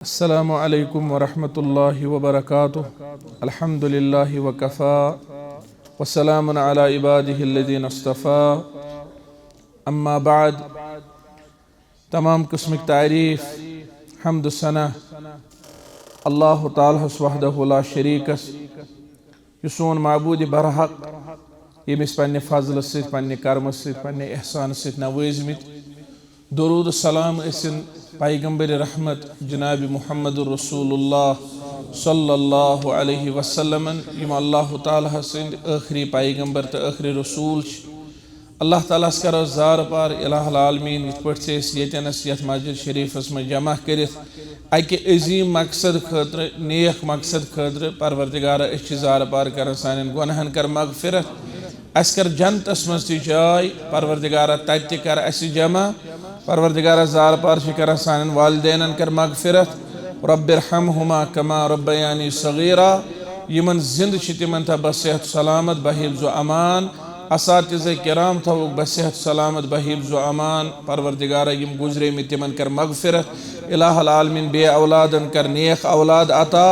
अस्सलामु अलैकुम वरहमतुल्लाहि वबरकातुह। अल्हम्दुलिल्लाहि वकफ़ा वस्सलामुन अला इबादिहिल्लज़ीना इस्तफ़ा। अम्मा बाद, तमाम किस्मिक तारीफ़ हम्द सना अल्लाह ताला वहदहु ला शरीकस सोन माबूद बरहक यमिस पन्ने फजल सत पन्ने कर्म सत पन्ने एहसान सत नवाज़मित। दुरूद सलाम ऐसिन पैगंबर रहमत जनाब मुहम्मद रसूलुल्लाह सल्लल्लाहु अलैहि वसल्लम यम अल्लाह ताला सद आखिरी पैगंबर तो आखिरी रसूल। अल्लाह ताला करो जार पार इलाहुल आलमीन यथ पे यतनस यथ मस्जिद शरीफस में जमा कर अकि अजीम मकसद खतर नेक मकसद खतर परवरदिगार जार पार कर सान गुनहन कर मगफिरत अस कर जन्नतस मज जाय परवरदिगार तत कर अस जमा परवरदिगार जार पार कर सान वालिदैन कर मगफिरत रब्बिरहमहुमा कमा रब्बयानी सगीरा यमन जिंद तिमन था बसेहत सलामत बहिफ्ज़ अमान असातिज़े किराम थवुक बसेहत सलामत बहिफ्ज़ अमान परवरदिगार यम गुजरे में तिमन कर मगफिरत इलाहुल आलमीन बे औलादन कर नेक औलाद अता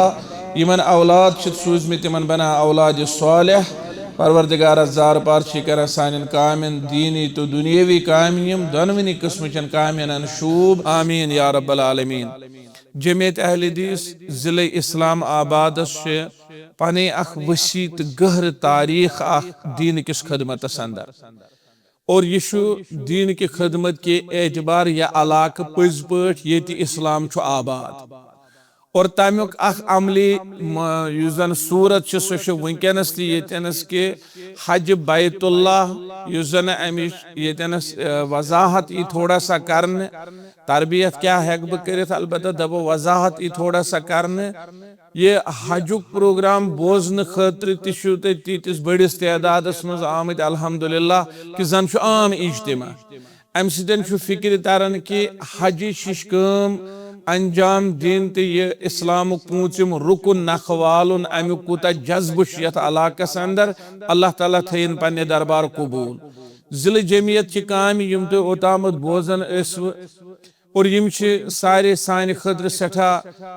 यमन औलाद सूज में तिमन बना औलाद सालिह परवरदिगार जार पार कर सान कामिन दीनी तो दुनियावी कामियम दोनवनी किस्मचन कामियन शूब आमीन या रब्बल आलमीन। जमियत अहले हदीस ज़िले इस्लाम आबाद पने अख वसी तो गहर तारीख दीन किस खदमतस अंदर और यह दीन की खदमत के एतबार या इलाक पज पे ये इस्लाम छु आबाद और तमुक अमली युजन सूरत सह वनकस तनस के हज बैतुल्लाह युजन अमिश यतनस वजाहत यी थोड़ा सा करने तरबियत क्या हेक बह कर अलबत्ता दबो वजाहत यी थोड़ा सा करने ये हजुक प्रोग्राम बोजन खतर तीस बड़िस तदादस मज आमत अल्हम्दुलिल्लाह कि जन आम इज्तिमा अम सतन फिक्र तरन कि हज शिशकम अंजाम दिन तो ये इस्लाम पूंचम रुकुन नख वालुन अमुक कूता जज्ब यथ इलाकस अंदर अल्लाह ताला थयन पन्ने दरबार कबूल। जिले जमियत की काम यम तो ओतामत बोजन और यम सारे सान खतर सठा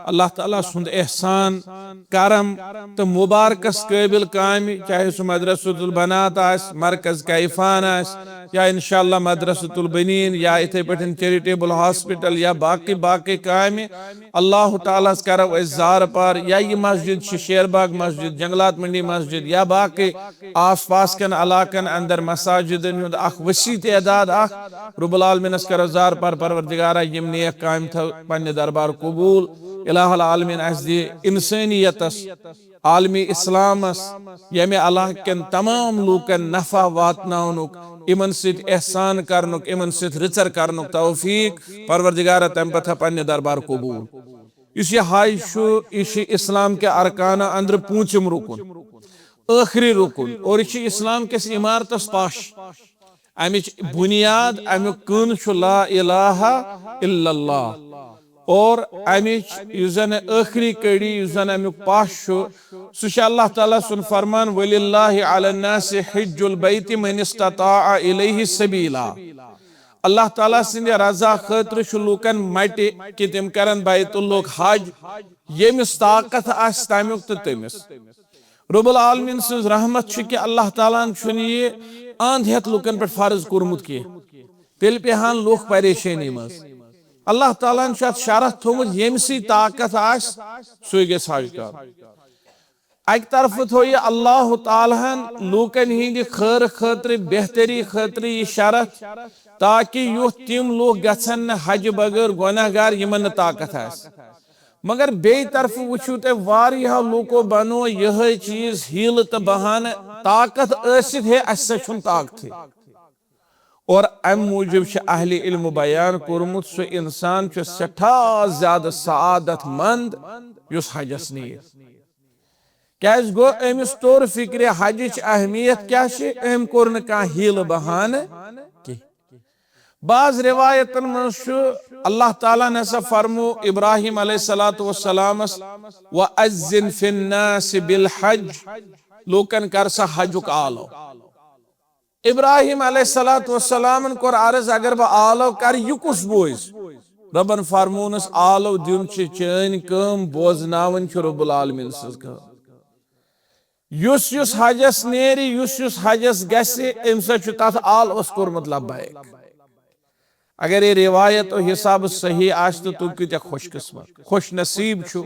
अल्लाह ताला सुंद एहसान करम तो मुबारकस काबिल काम चाहे सह मदरसतुल बनात आस मरकज कैफान आस या इंशाअल्लाह मदरसतुल बनीन या इथे पे चैरिटेबल हॉस्पिटल या बाकी बाकी काम अल्लाह ताला करो जार पार या ये मस्जिद शेरबाग मस्जिद जंगलात मंडी मस्जिद या बाकी आस पास कन इलाकन अंदर मसाजिदन अख वसी तदाद रब्बुल आलमीनस करो जार पार परवरदिगार यम नेक काम पन्ने दरबार कबूल इलाहुल आलमीन अस दि इंसानियतस आलमी इस्लामस यमे अल्लाह कन तमाम लूकन नफा वातनाउनुक इमन सित एहसान करनुक इमन सित रिचर करनुक तौफीक परवरदिगार तम पथा पन्ने दरबार कबूल। इस हाय इस इस्लाम के अरकाना अंदर पूंचम रुकुन आखिरी रुकुन और इस इस्लाम के इमारतस पाश अमिच बुनियाद अमुक कन ला इलाहा इल्लल्लाह और अमिच युजन आखिरी कड़ी युजन अमुक पाश सह अल्लाह ताला सुन फरमान वलिल्लाहि अलन्नासि हिज्जुल बैति मन इस्तताअ इलैहि सबीला। अल्लाह ताला सिंद रजा खतर लूकन मटि कि तिम करन बैतुल्लाह हज यमिस ताकत आस तमुक तो तमिस रब्बुल आलमीन सज रहमत कि अल्लाह ताला ये अंध हेत लुकन पे फर्ज कोरमुत कि तेल पेहान लूख परेशानी मज अल्लाह ताला शरत थोमुत यमसी ताकत आस सु गस हज कर अक तरफ थो ये अल्लाह तालाहन लूकन हिंद खैर खतर बेहतरी खतर ये शरत ताकि युथ तिम लोग गन हज बगैर गुनहगार यमन ताकत आस मगर बे तरफ वुचु ते वारिया लूको बनो यह चीज हील तो बहान ताकत ऐसित है अस ताकत और अम मूजब अहले इल्म बयान कोरमुत सो इंसान सठा ज्यादा सआदत मंद युस हजस नीर क्या गो अमिस तोर फिक्र हज अहमियत क्या अम कोर कह हील बहान बाज रिवायतन मज अल्लाह ताला ने फरमो इब्राहिम अलैहिस्सलातु वस्सलामस व अज़्ज़िन फिन्नास बिल हज लोकन कर सा हजुक आलो इब्राहिम अलैहिस्सलातु वस्सलाम कोर अर्ज अगर बह आलो कर यह कुस बोज रबन फरमोनस आलो दिन चैन कम बोजनावन रब्बुल आलमीन सज कम युस हजस नेरी युस हजस गसे अम सत आलवस कोर्मुत लब्बैक। अगर ये रिवायत और हिसाब सही आज तो तुम क्या खुशकिस्मत खुश नसीब छु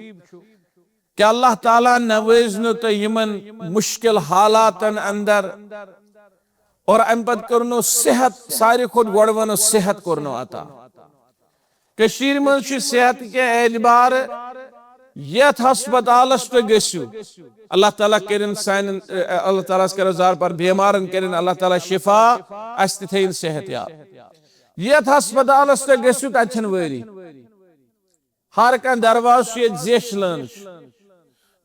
कि अल्लाह ताला नवाजन तो यमन मुश्किल हालातन अंदर और अम पत करनो सेहत सारी खुद गोड़ वनो सेहत करनो अता कशीर मन छु सेहत के एतबार यथ हस्पतालस पे गसु अल्लाह ताला करिन सान अल्लाह ताला कर जार पर बीमारन करिन अल्लाह ताला शिफा अस थेन सेहत याब यथ हस्पतालस पे गसु तछन वरी हर कन दरवाज ये जेश लन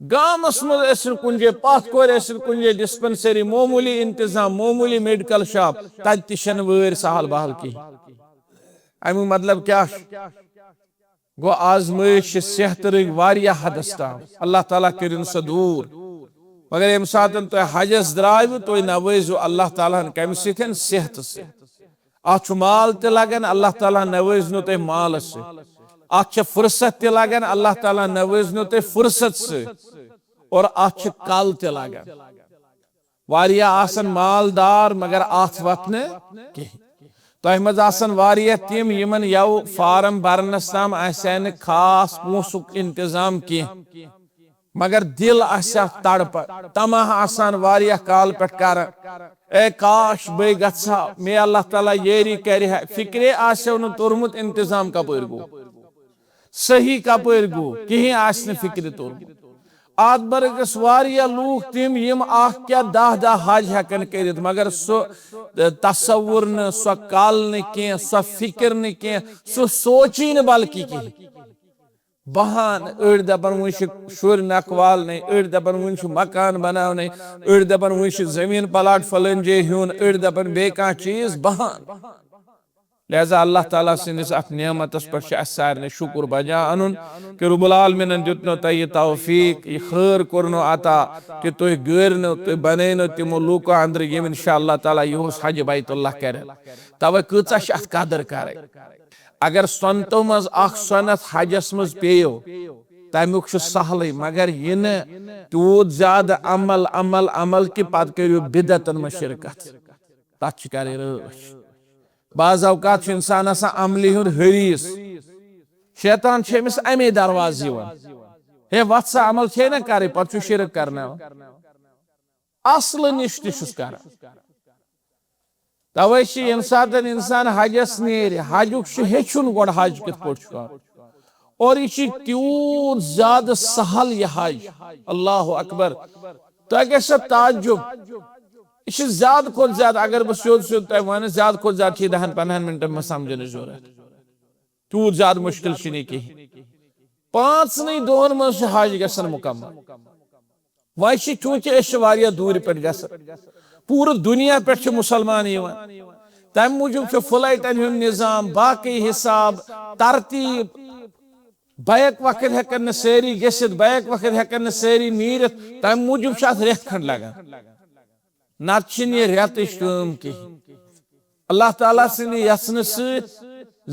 गामस मज कुंजे पथ कोर कुंजे डिस्पेंसरी मामूली इंतजाम मामूली मेडिकल शॉप तन वर सहल बहल की अमु मतलब क्या गो आजमाइश सेहत रंग वारिया हदस ताम अल्लाह ताला करिन स दूर मगर यम सातन तो हजस द्राव तो नवाजो अल्लाह ताला कम सतन सेहत से अच माल ते लगन अल्लाह ताला नवाजनो तो माल से अच फुर्सत ते लगन अल्लाह ताला नवाजनो तो फुर्सत से और अच कल ते लगन वारिया आसन मालदार मगर अथ वतन कहीं तह मज वारिया तिम यमन यव फार्म भरनस तम आसन खास पोसुक इंतजाम की मगर दिल आसा तड़प तमाह आसान वारिया काल पे कर ए काश बे गसा मे अल्लाह ताला येरी कर फिक्रे आसो न तोरमुत इंतजाम कपर गो सही कपर गो कहीं आसन फिक्र तोरमुत आत बरगस वारिया लूख तिम यम आख क्या दाह हज हेकन करित मगर सो तस्वुर न सो काल न के सो फिक्र न के सो सोची न बल्कि की बहान अड़ दपन वो शुर नकवाल नहीं अड़ दपन वो मकान बनाव नहीं अड़ दपन वो जमीन प्लाट फलन जे हून अड़ दपन बे कह चीज बहान लिहाजा अल्लाह ताला सिंदिस अथ नेमतस पर सारे शुक्र बजा अन कि रब्बुल आलमीन दितनो तह यह तौफीक यह खैर करनो अता कि तुह गरनो तुह बनैनो तिमो लूको अंदर यम इंशाअल्लाह ताला यहोस हज बैतुल्लाह करे तवे कचा अथ कदर करे अगर सनतो मज अख सनत हजस मज पेयो तमुक सहल मगर यह तूत ज्यादा अमल अमल अमल कि पत करियो बिदतन में शिरकत तथ करे रश बाज अवकात इंसान अमली हुंद हरीस शैतान अमिस अमे दरवाज हे वत्स अमल छे ना कर पे शिरक करना असल निश तुस कर तवे यम सात इंसान हजस नेर हजुक हेचुन गोड़ हज कित कर और यह तूत ज्यादा सहल यह हज अल्लाह अकबर तह गो ताजुब यह ज्यादा खुद ज्यादा अगर बह सोद सोद तह वन ज्यादा खुद ज्यादा 10-15 मिनटन में समझन जरूरत तूत ज्यादा मुश्किल कहीं 5 नहीं 2 मज हज गसन मुकम्मल वह चूंकि दूर पे पूरे दुनिया पे मुसलमान तम मूजूब फ्लाइटन निजाम बाकी हिसाब तरतीब बैक वक्त हेकन सारी गसित बैक वक्त हेकन सारी नीरत तम मूजूब रेत खंड लगान नत रेत कहीं अल्लाह ताला सिंद यसन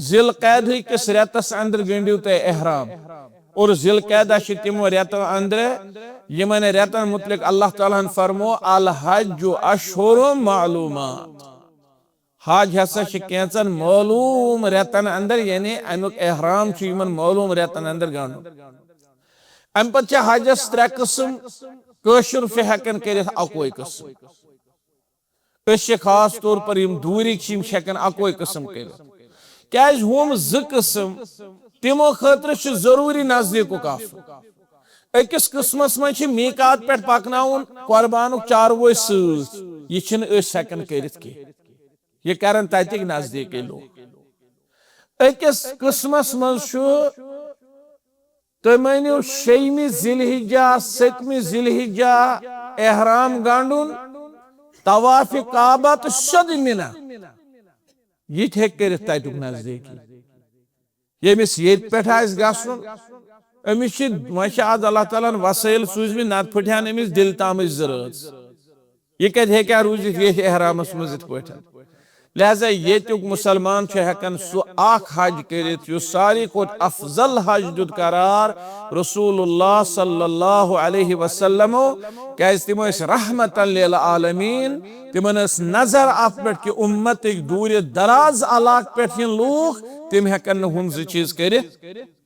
जिल कैद किस रेतस अंदर गंडियो तह एहराम और जिल कैदा तिमो रेतो अंदर यमन रेतन मुतलिक अल्लाह ताला फरमो अल हज अशहुर मालूमात हज हसा कैचन मालूम रेतन अंदर यानी अमुक एहराम यमन मालूम रेतन अंदर गानो अम पे हजस 3 किस्म कशुर हेकन कर अकोई किस्म खास तौर पर दूरी हेकन अकोई किस्म कर क्या हम 2 किस्म तिमो खतर जरूरी नजदीक अकिस किस्मस मज मीकात पे पकनाउन कुर्बानुक चारवो हेकन कर यह कर तक नजदीक लोग अकिस किस्मस मज तुम मानियो 6 जिलहिज्जा 7 जिलहिज्जा एहराम गांडुन तवाफ काबा तो शद मिना यह कर तुक नजदीक यमिस ये पे गसन अमिस आज अल्लाह ताला वसाइल सूजम नत फुटान अमिस दिल ताम जरूरत यह कत रूजित ये एहरामस मज पे लिहाजा येतुक मुसलमान हेकन सु हज करित युस सारी खोत अफजल हज दुत करार रसूलुल्लाह सल्लल्लाहु अलैहि वसल्लम क्या तिम रहमतन लिल आलमीन तिमन नजर अत पे कि उम्मत दूर दराज इलाक पे लूख तिम हेकन हम चीज कर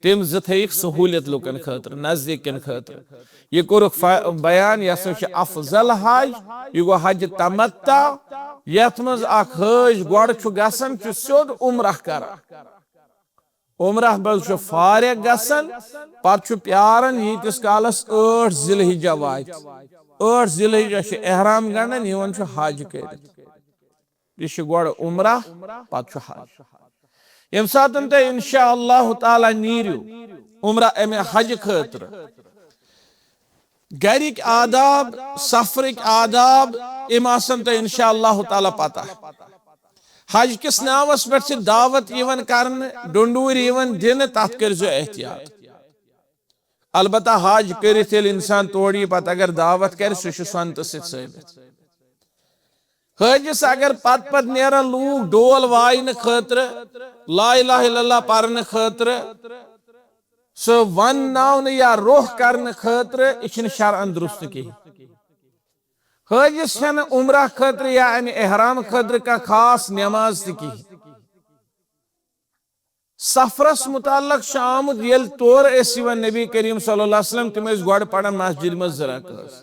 तिम थक सहूलियत लुकन खतर नजदीकन खतर यह कोरुख बयान यह अफजल हज यह गो हज तमत्ता यथ मज हज गोड़ गसन सोद उम्रह कर उम्रह बल फारिग गसन पे प्यारन यीतिस कालस 8 जिलहिजा वात 8 जिलहिजा एहराम गंडन यवन हज कर यह गोड़ उम्रह पत हज यम सातन ते इंशाअल्लाह ताला नीरू उम्रह अमे हज खतर गरिक आदाब सफरिक आदाब इम आसन तो इंशाअल्लाह ताला पता हज किस नावस पे दावत यवन करने डुंडूर यवन दिन तथ कर एहतियात अलबत्ता हज करित इंसान तोड़ी पत अगर दावत कर सह संत साबित हजस अगर पत पत नेरन लूक डोल वायन खतर ला इलाहा इल्लल्लाह परन खतर सो वन नावन या रोह करने खतर यह शरअन दुरुस्त कहीं हजस उम्रह खतर या अमे एहराम खतर का खास नमाज कहीं सफरस मुताल्लक आमुद ये तौर नबी करीम सल्लल्लाहु अलैहि वसल्लम तिम गोड़ पड़न मस्जिद में ज़राकस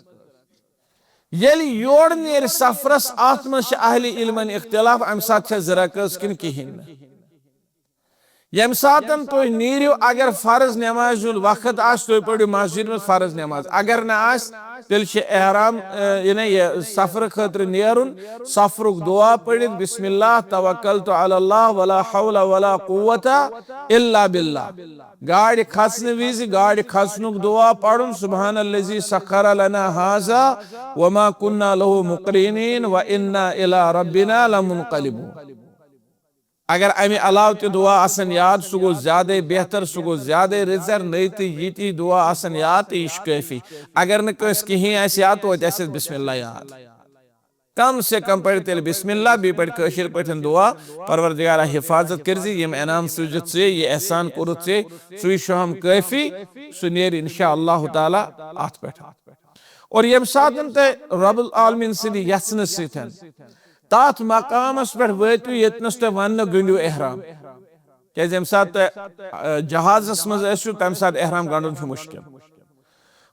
येल योड़ नेर सफरस अत मज अहले इल्मन इख्तिलाफ अम सात ज़राकस किन कहीं यम सातन तो नीरियो अगर फर्ज नमाज वक्त आस तो पड़ो मस्जिद में फर्ज नमाज अगर न आस तेल एहराम सफर खतर नेरुन सफरुक दुआ पढ़ित बिस्मिल्लाह तवक्कलतु अलल्लाह वला हौला वला कुव्वता इल्ला बिल्लाह गाड़ी खसने विज गाड़ी खसनुक दुआ पढ़ुन सुब्हानल्लज़ी सख्खर लना हाज़ा वमा कुन्ना लहु मुक़रिनीन व इन्ना इला रब्बिना लमुनक़लिबून अगर अमे अलाव ते दुआ आसन याद सह गो ज्यादा बेहतर सह गो ज्यादा रिजर नई तो ये दुआ आसन याद तो यह काफी अगर न कहीं याद तो बिस्मिल्लाह याद कम से कम पढ़ तेल बिस्मिल्लाह बी पढ़ कशिर पठन दुआ परवरदिगारा हिफाजत करजी यम इनाम सुजत से ये एहसान कुरुत से सु हम काफी सु नेर इंशाअल्लाह ताला अत पे और यम सातन ते रब्बुल आलमीन सिंद यत्न सतन तथ मकामस पे वतु यतनस तुम वन गंडो एहराम क्या सात जहाजस मज तम सात एहराम गंडन मुश्किल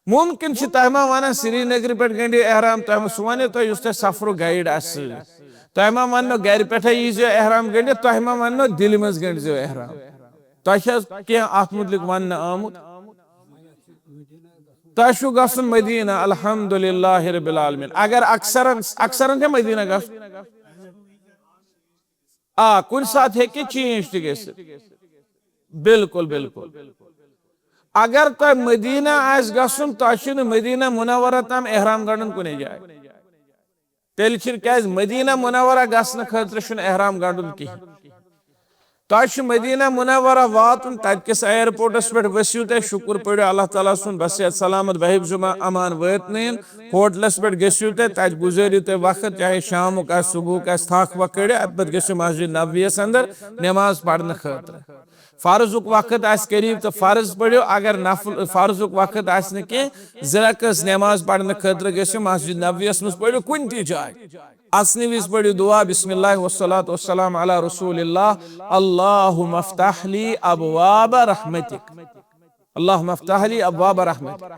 मुमकिन तह वन श्रीनगर पे गंडो एहराम तह सह वन तुम सफर गाइड तह वन गर पे यीजो एहराम गंडित तह वन दिल मज गंडो एहराम तह कह अत मुतलिक वन आमुत तह गसन मदीना अल्हम्दुलिल्लाह रब्बिल आलमीन अगर अक्सरन है मदीना गस कुन साथ है कि चेंज ति बिल्कुल बिल्कुल अगर तुम मदीना आस गसन तुम मदीना मुनव्वरा तम एहराम गंडन कुने जाए तेल क्या मदीना मुनव्वरा गसन खतर एहराम गंडन कहीं तुम मदीना मुनव्वरा वातुन तस एयरपोर्टस पे वसियो तुम शुक्र पड़ो अल्लाह ताला सुन बस सलामत बहिबजुमा अमान वातन होटलस पे गसियो तत गुजारियो तुम वक्त चाहे शामुक सुबह थक वक पे गो मस्जिद नबवियस अंदर नमाज पढ़ने खतर फर्जुक वक्त करीब तो फर्ज पढ़ो अगर नफल फर्जुक वक्त कह ज़रकस नमाज पढ़ने खतर गो मस्जिद नबवियस मज पढ़ो कुन ति जाए असनी विज पढ़ो दुआ बिस्मिल्लाह वस्सलातु वस्सलाम अला रसूलिल्लाह अल्लाहुम्मा अफ्तह ली अबवाब रहमतिक अल्लाहुम्मा अफ्तह ली अबवाब रहमतिक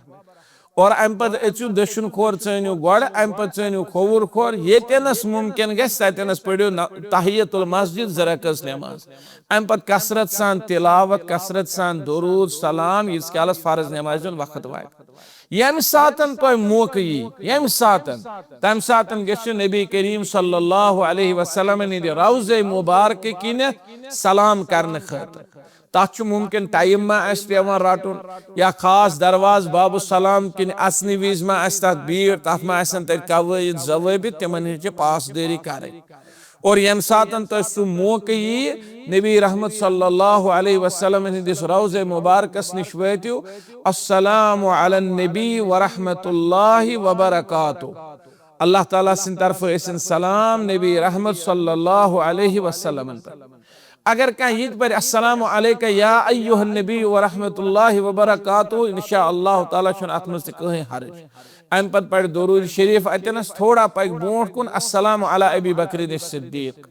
और अम पे अचु दक्षिण खोर चनियो गोड़ अम पे चनियो खोवुर खोर येतनस मुमकिन गस ततनस पढ़ो तहियतुल मस्जिद ज़रकस नमाज अम पे कसरत सान तिलावत कसरत सान दुरूद सलाम इस कालस फर्ज नमाज वक्त वात यम सातन तो मौके यम सातन तम सातन गो नबी करीम सल्लल्लाहु अलैहि वसल्लम रौज़े मुबारक किन सलाम करने खतर तथ मुमकिन टाइम मा पेवान रटुन या खास दरवाज बाबू सलाम किन असनी विज मा तथ भीड़ तथ मा कवायद जवाबित तिमन पासदारी कर और यम सातन तो सह मौके नबी रहमत सल्लल्लाहु अलैहि वसल्लम हिंदिस रौज़े मुबारकस निश वतियो अस्सलामु अलन नबी व रहमतुल्लाहि व बरकातुहू अल्लाह ताला सिंद तरफ इन सलाम नबी रहमत सल्लल्लाहु अलैहि वसल्लम पर। अगर कह ये पर अस्सलामु अलैका या अय्युहन नबी व रहमतुल्लाहि व बरकातुहू इंशाअल्लाह ताला छन अत मज कहीं हर्ज। अम पत पढ़ दुरूद शरीफ अतनस थोड़ा पग बोट कुन अस्सलामु अला अबी बकर सिद्दीक,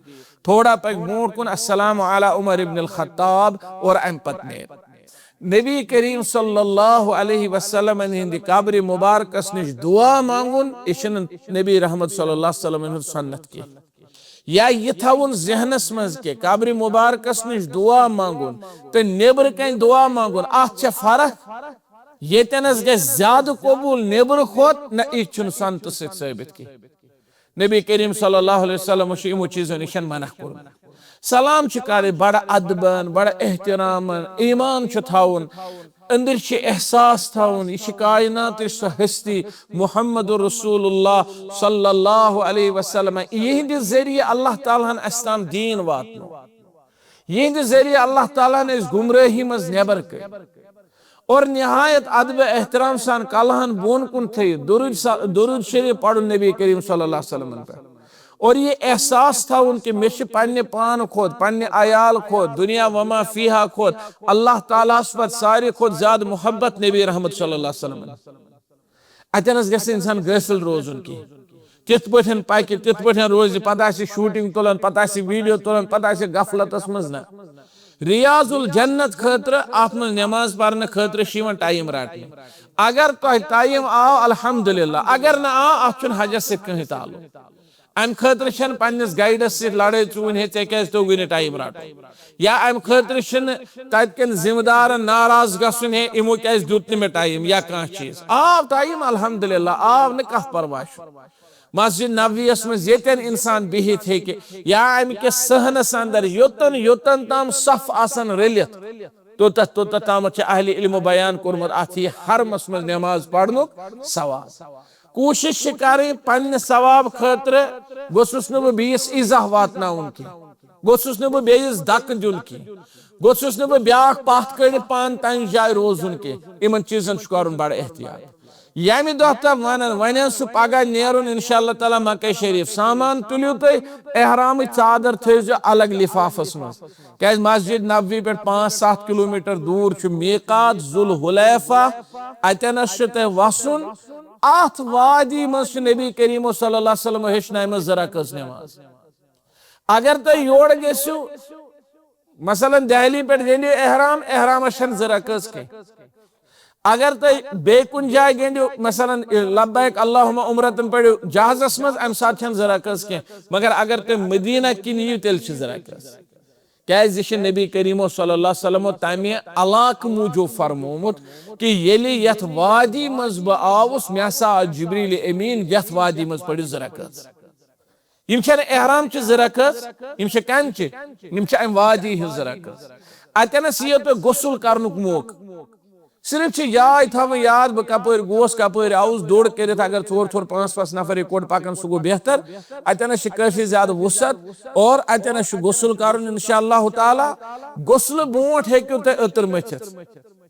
थोड़ा पग बोट कुन अस्सलामु अला उमर इब्न अल खत्ताब और अम पत नेर नबी करीम सल्लल्लाहु अलैहि वसल्लम हिंद कब्र मुबारकस निश दुआ मांगुन इशन नबी रहमत सल्लल्लाहु अलैहि वसल्लम सुन्नत की। या यह थवन जहनस मज के कब्र मुबारकस निश दुआ मांगुन तो नेबर कन दुआ मांगुन अत फर्क येतनस ग ज्यादा कबूल नेबर खोत न यह सन्त साबित की। नबी करीम सल्लल्लाहु अलैहि वसल्लम यमो चीजों निश मना कोर। सलाम कर बड़ अदबन बड़ एहतरामन ईमान थाउन अंदर एहसास थाउन यह कायनात सह हस्ती मुहम्मद रसूलुल्लाह सल्लल्लाहु अलैहि वसल्लम यहंद जरिए अल्लाह ताला अस्ताम दीन वातनो, यहंद जरिए अल्लाह ताला ने गुमराही मज नेबर कर और निहायत अदब एहतराम सान कलहन बोन कुन थे दुरूद शरीफ पढ़ नबी करीम सल्लल्लाहु अलैहि वसल्लम पर। और ये एहसास था उनके मेश पन्ने पान खोद पन्ने आयाल खोद दुनिया वमा फीहा खोद अल्लाह ताला पर सारे खोद ज्यादा मोहब्बत नबी रहमत सल्लल्लाहु अलैहि वसल्लम अतनस गस इंसान गफिल रोजन की तिथ पठन पाकि तिथ पठन रोज पता शूटिंग तुलन पता वीडियो तुलन पता गफलतस मज न रियाजुल जन्नत खतर अत मज नमाज पढ़ने खतर टाइम रटने। अगर तुह टाइम आव अल्हम्दुलिल्लाह, अगर न आव अत हजस से कहीं ताल्लुक। अम खतर पन्निस गाइडस से लड़ाई चून हे क्या तोगुन टाइम रटो या अम खतर तन जिम्मेदार नाराज गसन हे इमो क्या दुत मे टाइम या कह चीज आव टाइम अल्हम्दुलिल्लाह आव न कह परवाह। मस्जिद नबवियस मज येतन इंसान बिहित हे या अम के सहनस अंदर योतन योतन ताम सफ आसन रलित तोत तोत ताम अहले इल्म बयान कोरमत अथ हर मस मज नमाज पढ़नुक सवाब। कोशिश करें पन्ने सवाब खतर गोसुस न बीस इजा वातनाउन की, गोसुस न बेस दक दुन की, गोसुस न ब्या पथ कड़ पान तन जाय रोजुन के इन चीजन कर बड़ एहतियात। यमि दह वन वन सह पगह नेरुन इंशाअल्लाह ताला मक्का शरीफ सामान तुलियो तुम एहराम चादर थो अलग लिफाफस मज क्या मस्जिद नबवी पे 5-7 किलोमीटर दूर मीकात जुल हुलैफा अतनस वसन अथ वादी मज नबी करीम सल्लल्लाहु अलैहि वसल्लम हेचन जरा कस नमाज। अगर तुम योर गो मसलन दहली पे गंडो एहराम एहराम जरा कस कह। अगर तुम बे कुन जाय गंडो मसलन लब्बैक अल्लाहुम्मा उम्रतन पढ़ो जहाजस मज अम साथ जरा कस कह, मगर अगर तुम मदीना किन यू तेल जरा कस क्या नबी करीम सल्लल्लाहु अलैहि वसल्लम तमे अलाक मूजूब फरमोमुत कि येली यथ वादी मज बह आवुस मे हसा जिब्रील अमीन यथ वादी मज पढ़ो जरा कस। यम एहराम जरा कस यम कन यम अम वादी जरा कस। अतनस ये तो गुसल करनुक मौक सिर्फ याद थव याद बह कपर गोस कपर आउस दौड़ कर अगर 4-4-5 नफर इकोट पकन सह गो बेहतर। अतनस काफी ज्यादा वसत और अतनस गुसल कर इंशाअल्लाह ताला। गुसल बोट हेकु तुम अतर मथित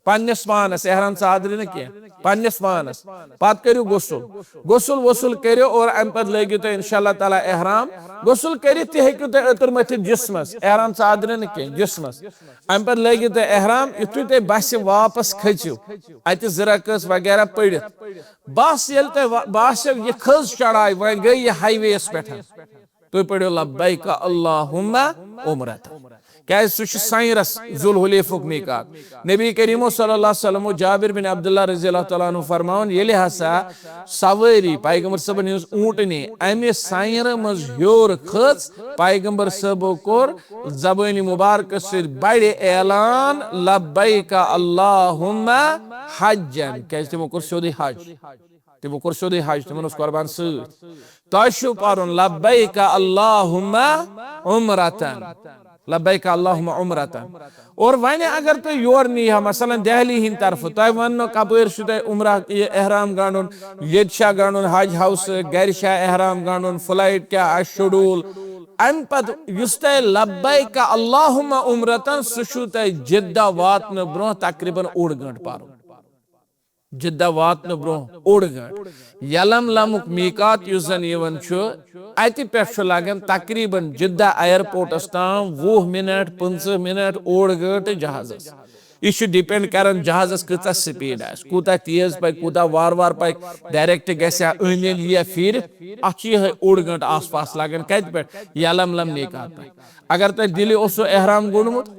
पन्नस पानस एहराम चादर न कह पन्नस पानस पत करो गुसल गुसल वसल करो और अम पे लगे तुम इंशाअल्लाह ताला एहराम गुसल कर तुम अतर मथित जिस्मस एहराम चादर न कह जिस्मस अम पे लगे तुम एहराम यु तुम बस वापस खचो अत जरा कस वगैरह पढ़ बस ये तुम बासो यह खज चढ़ाई वन गई यह हाईवेस पे तुम पढ़ो लब्बैक अल्लाहुम्मा उम्रतन क्या साइरस जुल हुलैफुक मीकात। नबी करीम सल्लल्लाहु अलैहि वसल्लम जाबिर बिन अब्दुल्लाह रज़ियल्लाहु तआला अन्हु फरमान ये हसा सवारी पैगंबर सबन ऊँटनी अमे साइर मज ह्योर खच पैगंबर सबो कोर जबानी मुबारक से बड़े ऐलान लब्बैक अल्लाहुम्मा हज्जन क्या तमो कोर सोदे हज तमो कोर सोदे हज तमन कुर्बान सु पारुन लब्बैक अल्लाहुम्मा उम्रतन लब्बैक अल्लाहुम्मा उम्रतन। और वन अगर तुम योर नी मसलन दहली हिंद तरफ तुम वन कपर तुम उम्र एहराम गानुन ये गानुन हज हाउस गर एहराम गानुन फ्लाइट क्या शेड्यूल अम पे लब्बैक अल्लाहुम्मा उम्रतन सह जिद्दा वातन ब्रोह तकरीबन 1 घंट पारुन जिद्दा वातन ब्रो ओड़ गंट यलमलमुक मीकात युस जन यवन छु अति पेठ छु लगन तकरीबन जिद्दा एयरपोर्टस ताम 20 मिनट 15 मिनट ओड़ गंट जहाजस यह डिपेंड कर जहाजस कचा स्पीड कूता तेज पे कूता वार वार पे डायरेक्ट गया अन फिर अह ओड़ गंट आस पास लगन कत पे यलमलम मीकात पे अगर तुम दिल्ली ओसो एहराम गुनमुत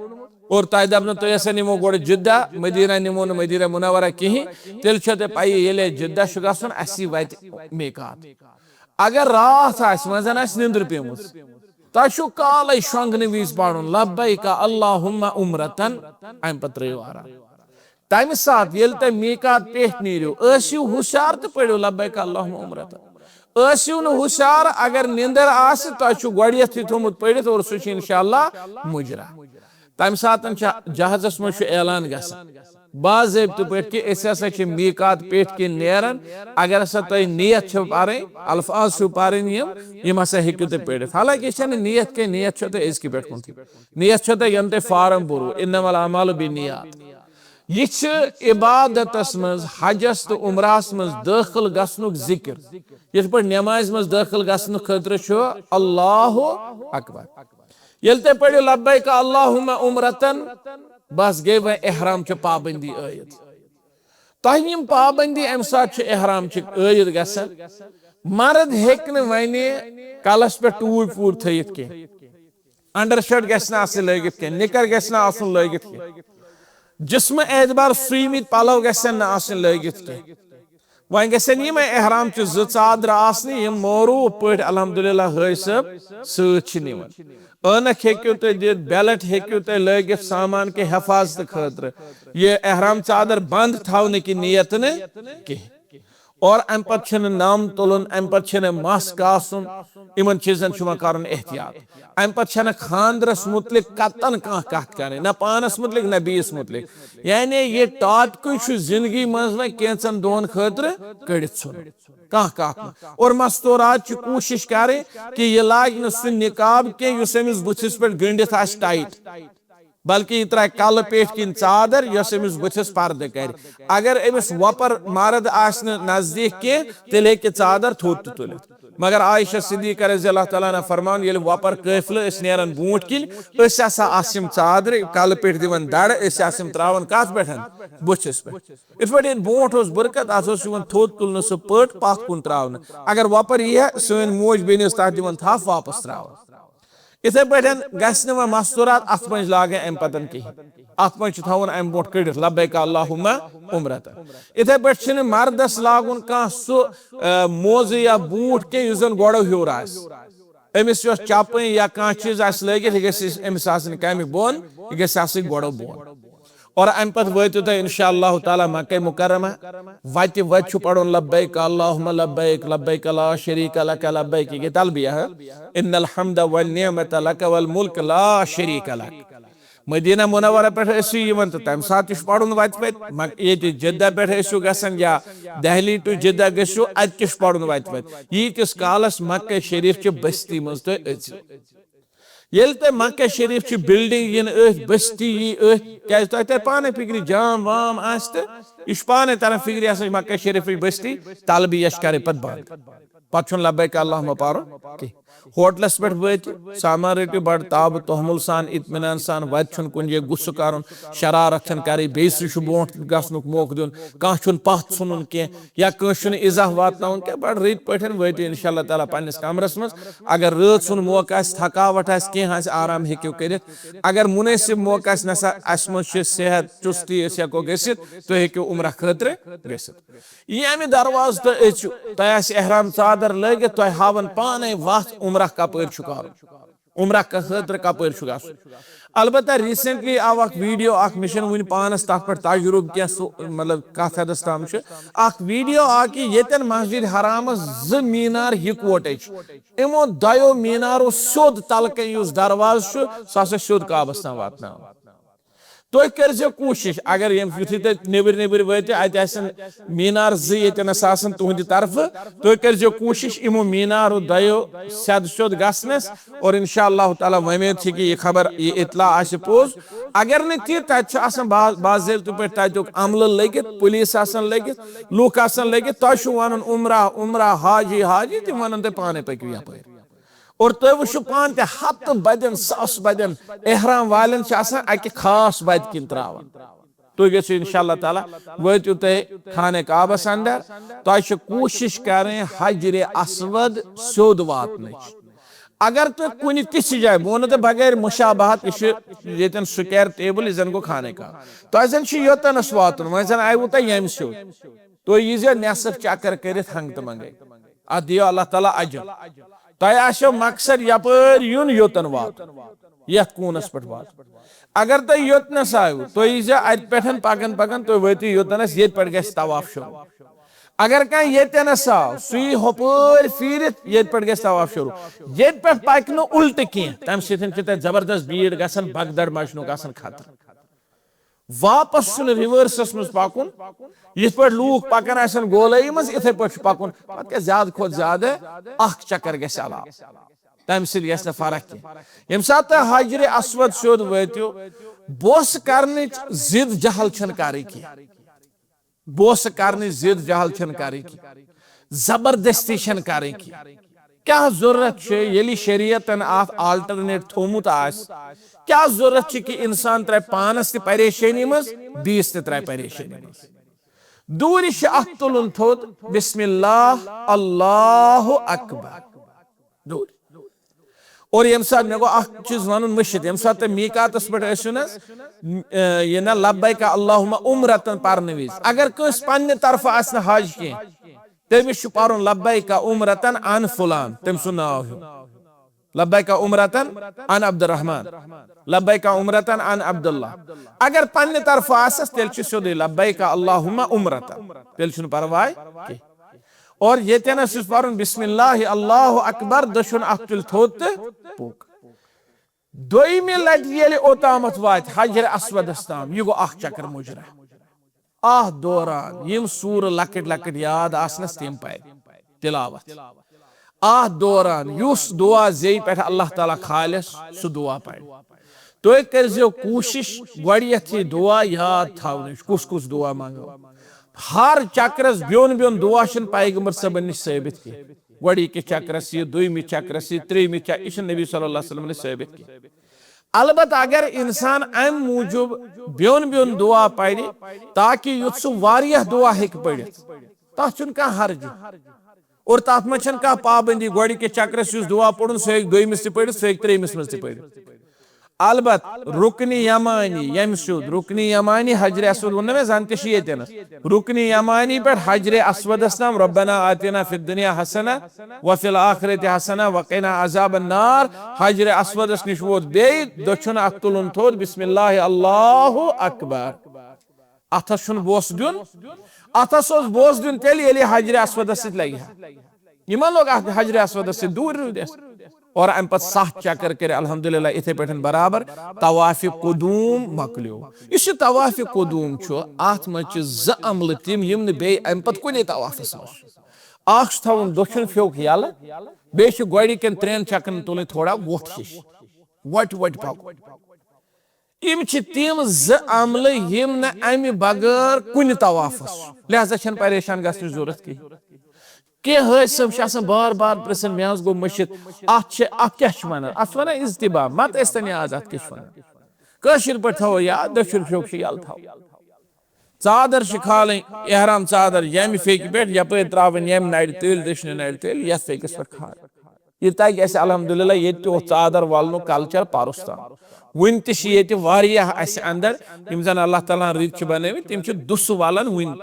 और तह दप तुम हसा निमो गो जिद्दा मदीना निमो न मदीना मुनवरा कहीं तेल पाई ये जिद्दा गसन असी वत मीकात अगर रात वजन निंदर पेमुत तु काल शोंगन विज पढ़ लब्बैक अल्लाहुम्मा उम्रतन अम पे त्रो आराम तमि सात ये तुम मीकात पे नीरू हुशार तो पढ़ो लब्बैक अल्लाहुम्मा उम्रतन हुशार अगर निंदर आस तुम गोयथी थोमुत पढ़ित और सह इंशाअल्लाह मुजरा तम सात जहाजस मज ऐलान गसान बाज़ाब्त पे मीकात पे किन नेरान अगर हसा तुम नियत पार अल्फाज पार यम हसा हेकु तुम पढ़ित हालांकि यह नियत कह नियत अजक पे नियत तुम तुम फार्म बुरू इन्नमल अमालु बिन्नियात यह इबादतस मज हजस तो उमरास मज दाखिल गसनुक जिक्र ये नमाज मज दाखिल गसन खतर अल्लाहु अकबर ये तुम पढ़ो लब्बैक अल्लाहुम्मा उम्रतन बस गई वह एहराम पाबंदी आयत तह पाबंदी अम सात एहराम आयत गसन मर्द हेक्न वन कलस पे टूट फूट थत कह अंडर शर्ट गि लगित कह निकर गि लगित कह जिस्म एतबार सुमित पलव गसन लगित कह वन गसन यम एहराम जो चादर आसन मोरूफ पे अल्हम्दुलिल्लाह हाय सब सत अनक हेक्यू तुम दित बेल्ट हेक्यू तुम लगित सामान के हिफाजत खतर ये एहराम चादर बंद थवन की नियत न कह और अम पे नाम तुलन अम पे मस कासन इन चीजन कर एहतियात अम पे खानदरस मुतलिक कतन कत कर न पानस मुतलिक न बीस मुतलिक यानी ये टॉपिक जिंदगी मज कैंचन दोन खतर कड़ित कत और मस्तूरात कोशिश करें कि यह लाग न सह निकाब कह बुथिस पे गंडित टाइट बल्कि यह त्रा कल पेट किन चादर यस बुथिस पर्द कर अगर अमिस वपर मर्द नजदीक कह तेल हे चादर थोत तुल मगर आयशा सिद्दीक़ा रज़ियल्लाहु तआला अन्हा फरमान ये वपर काफिल नेरान बूट किन आसम चादर कल पेट दिवन दड़ आसम त्रावन कत पे बुथिस पे इत पे बोट बरकत अत थोत तुलन सह पट पथ कुन त्रावन अगर वपर यह सन मोज बेनिस तथ दिवन थप वापस त्रावन इथे पे गि मस्तूरात अत मज लागे अम पतन कहीं अत मज थवन अम ब्रोट कड़ित लब्बैक अल्लाहुम्मा उम्रतन इथे पे मर्दस लागुन कह सह मोज या बूट के जन गोड़ो हूर अमिस चप या कह चीज लगित अमिस कम बोन यह गि गोड़ो बोन और अम पे वो तुम इंशाअल्लाह ताला मक्का मुकर्रमा वत पढ़ लब्बैक अल्लाहुम्मा लब्बैक लब्बैक ला शरीक लक लब्बैक ये तलबिया है इन्नल हम्द वल निअमत लक वल मुल्क ला शरीक लक मदीना मुनव्वरा पे तो तम सात पढ़ वत पे जिद्दा पे गसन या दहली टू जिद्दा गो अत पढ़ वत पे यीतिस कालस मक्का शरीफ बस्ती मज तुम ये तुम मक्का शरीफ बिल्डिंग इन बस्ती क्या तुम पाने फिक्र जाम वाम यह पाने तरह फिक्र मक्का शरीफ बस्ती तलबियश कर बंद पे लब्बैक अल्लाहुम्मा पारो कह होटलस पे वत सामान रटो बड़ ताब तहमुल सान इत्मीनान सान वत कुन गुस्स कर शरारत कर बेस ब्रोट गसनुक मौक दिन कह पथ ुन कह या कह इजा वात कह बड़ रत पे वो इंशाअल्लाह ताला पन्निस कमरस मज अगर रात सुन मौक थकावट कह आराम हेक्यू कर अगर मुनासिब मौक नसा अस मज सेहत चुस्ती हेको गसित तुम हेक्यू उम्र खतर गसित यह अमि दरवाज तुम एहराम चादर लगित तुम हावन पाने वत उम्र कपर कर उम्र खतर कपर गसन अलबत्ता रिसेंटली आव वीडियो मिशन वन पानस तथ पे तजुर्ब क्या मतलब कत हदस ताम वीडियो कि ये मस्जिद हराम ज मीनार इकवट इमो दो मीनारो सोद तलक दरवाज सह सोद काबस ताम वात तुम करो कोशिश अगर युथि तुम नबर नबर वो अतन मीनार जन तुहद तरफ तुम करो कोशिश इमो मीनार दो सद सोद गसनस और इंशाअल्लाह ताला उम्मीद है कि यह खबर यह इतला आसे पोज अगर न तक बाज़ाब्त पे तुक अमल लगित पुलिस लगित लूक लगित तुम वन उम्रा उम्रा हाजी हाजी तम वन तुम पाने पकू यप और तुम वो पान ते हत बदन सास बदन एहराम वालन अकि खास बद किन त्रावन तुम गो इंशाअल्लाह ताला वो तुम खाने काबस अंदर तुम कोशिश करें हजर असवद सोद वातन अगर तुम कुछ तिस जाए बह वो बगैर मुशाबहत ये सुकर टेबल जन गो खाने का तुम जन योतनस वातन वह जन आयु तुम यम सो तुम यीजो नेसफ चक्कर कर हंग तो मंगे अत दियो अल्लाह ताला अजर तुम आसो मकसद यपर युन योतन वात यथ कूनस पे वात अगर तुम योतनस आयु तुम यीजो अत पे पकन पकन तुम वो योतनस ये पे गस तवाफ शुरू अगर कह येनस आव सुई हपर फिर ये पे गस तवाफ शुरू ये पे पक नो उल्ट कह तम सत जबरदस्त भीड़ गसन भगदड़ मचनु खतर वापस रिवर्सस मज पकुन ये पे लूक पकान गोलई मज इथे पे पकुन पे ज्यादा खुद ज्यादा अख चक्कर गस अलाव तम सत फर्क कह यम सात हजर असवद सोद वो बोस कर जिद जहल कर बोस कर जिद जहल कर जबरदस्ती कर क्या जरूरत ये शरीयतन अत आल्टरनेट थोमुत क्या जरूरत कि इंसान त्रे पानस ते परेशानी मज बीस ते त्रे परेशानी मज दूर अत तुलन थोद बिस्मिल्लाह अल्लाहु अकबर दूर और यम सात मे गो चीज वन मुशिद यम सात मीकातस पे ये ना लब्बैक अल्लाहुम्मा उम्रतन परन विज अगर कस पन्ने तरफ आसन हज कह तमिस पर्न लब्बैक उम्रतन अन फुलान तम सु नाव लब्बैक उम्रतन अन अब्दुर्रहमान लब्बैक उम्रतन अन अब्दुल्लाह अगर पन्ने तरफ आसस तेल सोदे लब्बैक अल्लाहुम्मा उम्रतन तेल परवाह और ये पर्न बिस्मिल्लाह अल्लाहु अकबर दशुन अक्तुल थोत पोक दोयमे लट ये ओतामत वात हजर असवदस ताम यह गो अख चक्कर मुजरा आह दौरान यम सूर लकट लकट याद आसनस तम पे तिलावत आह दौरान युस दुआ जे पे अल्लाह ताला खालिस सु दुआ पे तुम करो कोशिश गथी दुआ याद थवन कुस कुस दुआ मांगो हर चक्रस ब्योन ब्योन दुआ पैगंबर सबन नश साबित कह गोड़ी के चक्रस यह दुयमि चक्रस यह त्रेमि यह नबी सल्लल्लाहु अलैहि वसल्लम ने साबित कह अलबत अगर इंसान अम मूजूब ब्योन ब्योन दुआ पढ़ ताकि युथ सह वारियाह दुआ हेक पढ़ तथ कह हर्ज और तथ मह कह पाबंदी गोड़ी के चक्रस दुआ पढ़ सह दुयमिस तह पढ़ सह त्रेमिस मज तह पढ़ अलबत रुकनी यमानी यम सुद रुकनी यमानी हजर असवद वो मे जन तन रुकनी यमानी पे हजर असवदस नाम रब्बना आतिना फिद दुनिया हसना व फिल आखिरति हसना व क़िना अज़ाबन नार हजर असवदस निश वोत बे दछुन अख तुलन थोद बिस्मिल्लाह अल्लाहु अकबर अथस छुन बोस दुन अथस ओस बोस दुन तेल ये हजर असवदस लगे यमन लोग हजर असवदस दूर रूदस और अम पे सह चक्कर कर अल्हम्दुलिल्लाह इथे पे बराबर तवाफ कुदूम मकलो इस तवाफ कुदूम अत मज ज अमल तम यम बे अम पे कुने तवाफस मज थवन दक्षिण फ्योक यल बे गोड़ कन त्रेन चक्कर तुल थोड़ा वोट हिश वट वट पक यम तम ज अमल यम न अमि बगैर कुन तवाफस लिहाजा परेशान गसन जरूरत कहीं कह सब बार बार प्रसन मे गो मशिद अत क्या वन अत वन इज्तिबा मत आज अत क्या वन पे थो याद दक्षिण फ्योक यल थो चादर खाल एहराम चादर यम फेक पे यप त्रावन यम नड़ तल दक्षिण नड़ तल ये फेकस पे खाल यह तक अल्हम्दुलिल्लाह ये चादर वालन कल्चर पारुस्तान वन अंदर यम जन अल्लाह ताला रित बनवित तम दुस वालन वन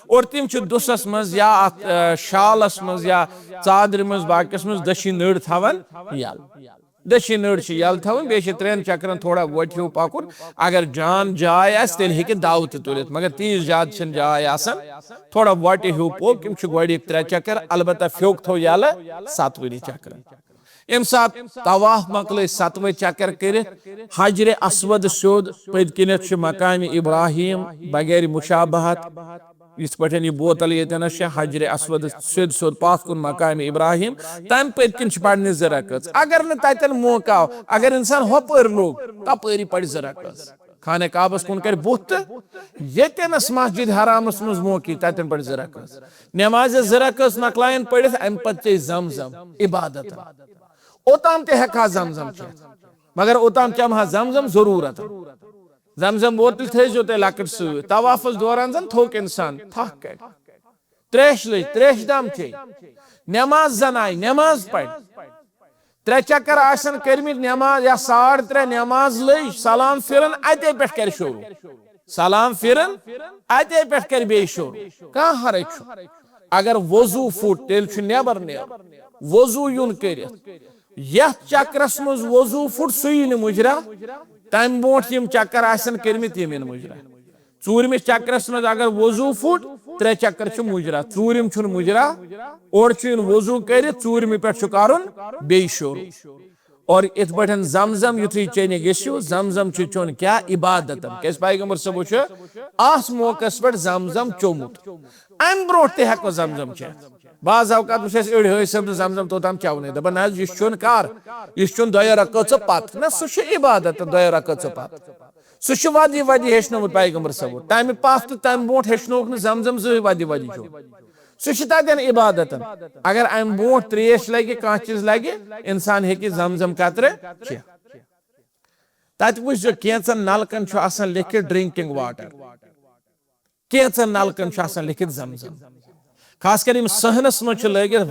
और तम दुसस मज या शालस मज या चादर मज बाकिस मज दशी नड़ थवन यल दशी नड़ यल थवन बे त्रेन चक्कर थोड़ा वट हिव पकुन अगर जान जाय तेल हे दाव तुलित मगर तीज ज्यादा जाय थोड़ा वट हिव पोक यम गोड़ त्रे चक्कर अलबत्ता फ्योक थो यल सतवनी चक्कर यम सात तवाफ मकल 7वें चक्कर कर हजर असवद सोद पद किनत मकाम इब्राहिम बगैर मुशाबहत इस पे यह बोतल ये हजर असवद सोद सोद पाथ कुन मकाम इब्राहिम तम पत्किन पढ़ने ज़रकत अगर न तन मौका अगर इंसान हपर लोग तपरी पढ़ ज़रकत खाने काबस कुन कर बुत येनस मस्जिद हरामस मज मौकी तन पढ़ ज़रकत नमाज ज़रकत मकलायन पढ़ अम पे जमजम इबादत ओताम ते हेका जमजम चे मगर ओताम चमहा जमजम जरूरत जमजम बोतल थो ते लकट तवाफस दौरान जन थोक इंसान थक कर त्रेश लज त्रेश दम चे नमाज जन आई नमाज पढ़ 3 चक्कर आसन कर्मित नमाज या 3.5 नमाज लज सलाम फिरन अते पे कर शुरू सलाम फिरन अते पे कर बे शुरू कह हर अगर वजू फुट तेल नबर वजू यून कर चक्रस मज वजू फुट सुई मुजरा तम ब्रोट चक्कर आसन कर्मित यम मुजरा 4मिस चक्रस मज अगर वजू फुट 3 चक्कर मुजरा 4m मुजरा और वजू कर 4मि पे कर बे शुरू और इत पे जमजम युथु चेने गो जमजम चोन क्या इबादत क्या पैगम्बर सबो अस मौका पे जमजम चोमुत अम ब्रोट तको जमजम चेत बाज अवकात अड़ सब जमजम तोताम चवन दपान यह चुन कर यह चुन 2 रकत पत ना सह इबादत 2 रकत पत सह वदी वदी हेचनोमुत पैगम्बर सबो तम पत तो तम ब्रोट हेचनोक जमजम जो वदी वदी चो सह तन इबादत अगर अम ब्रोट त्रेश लगे कह चीज लगे इंसान हेकि जमजम कतरे चे तत वो कैंचन नलकन लिखित ड्रिंकिंग वाटर कैंचन नलकन लिखित जमजम खास कर सहनस मज लगित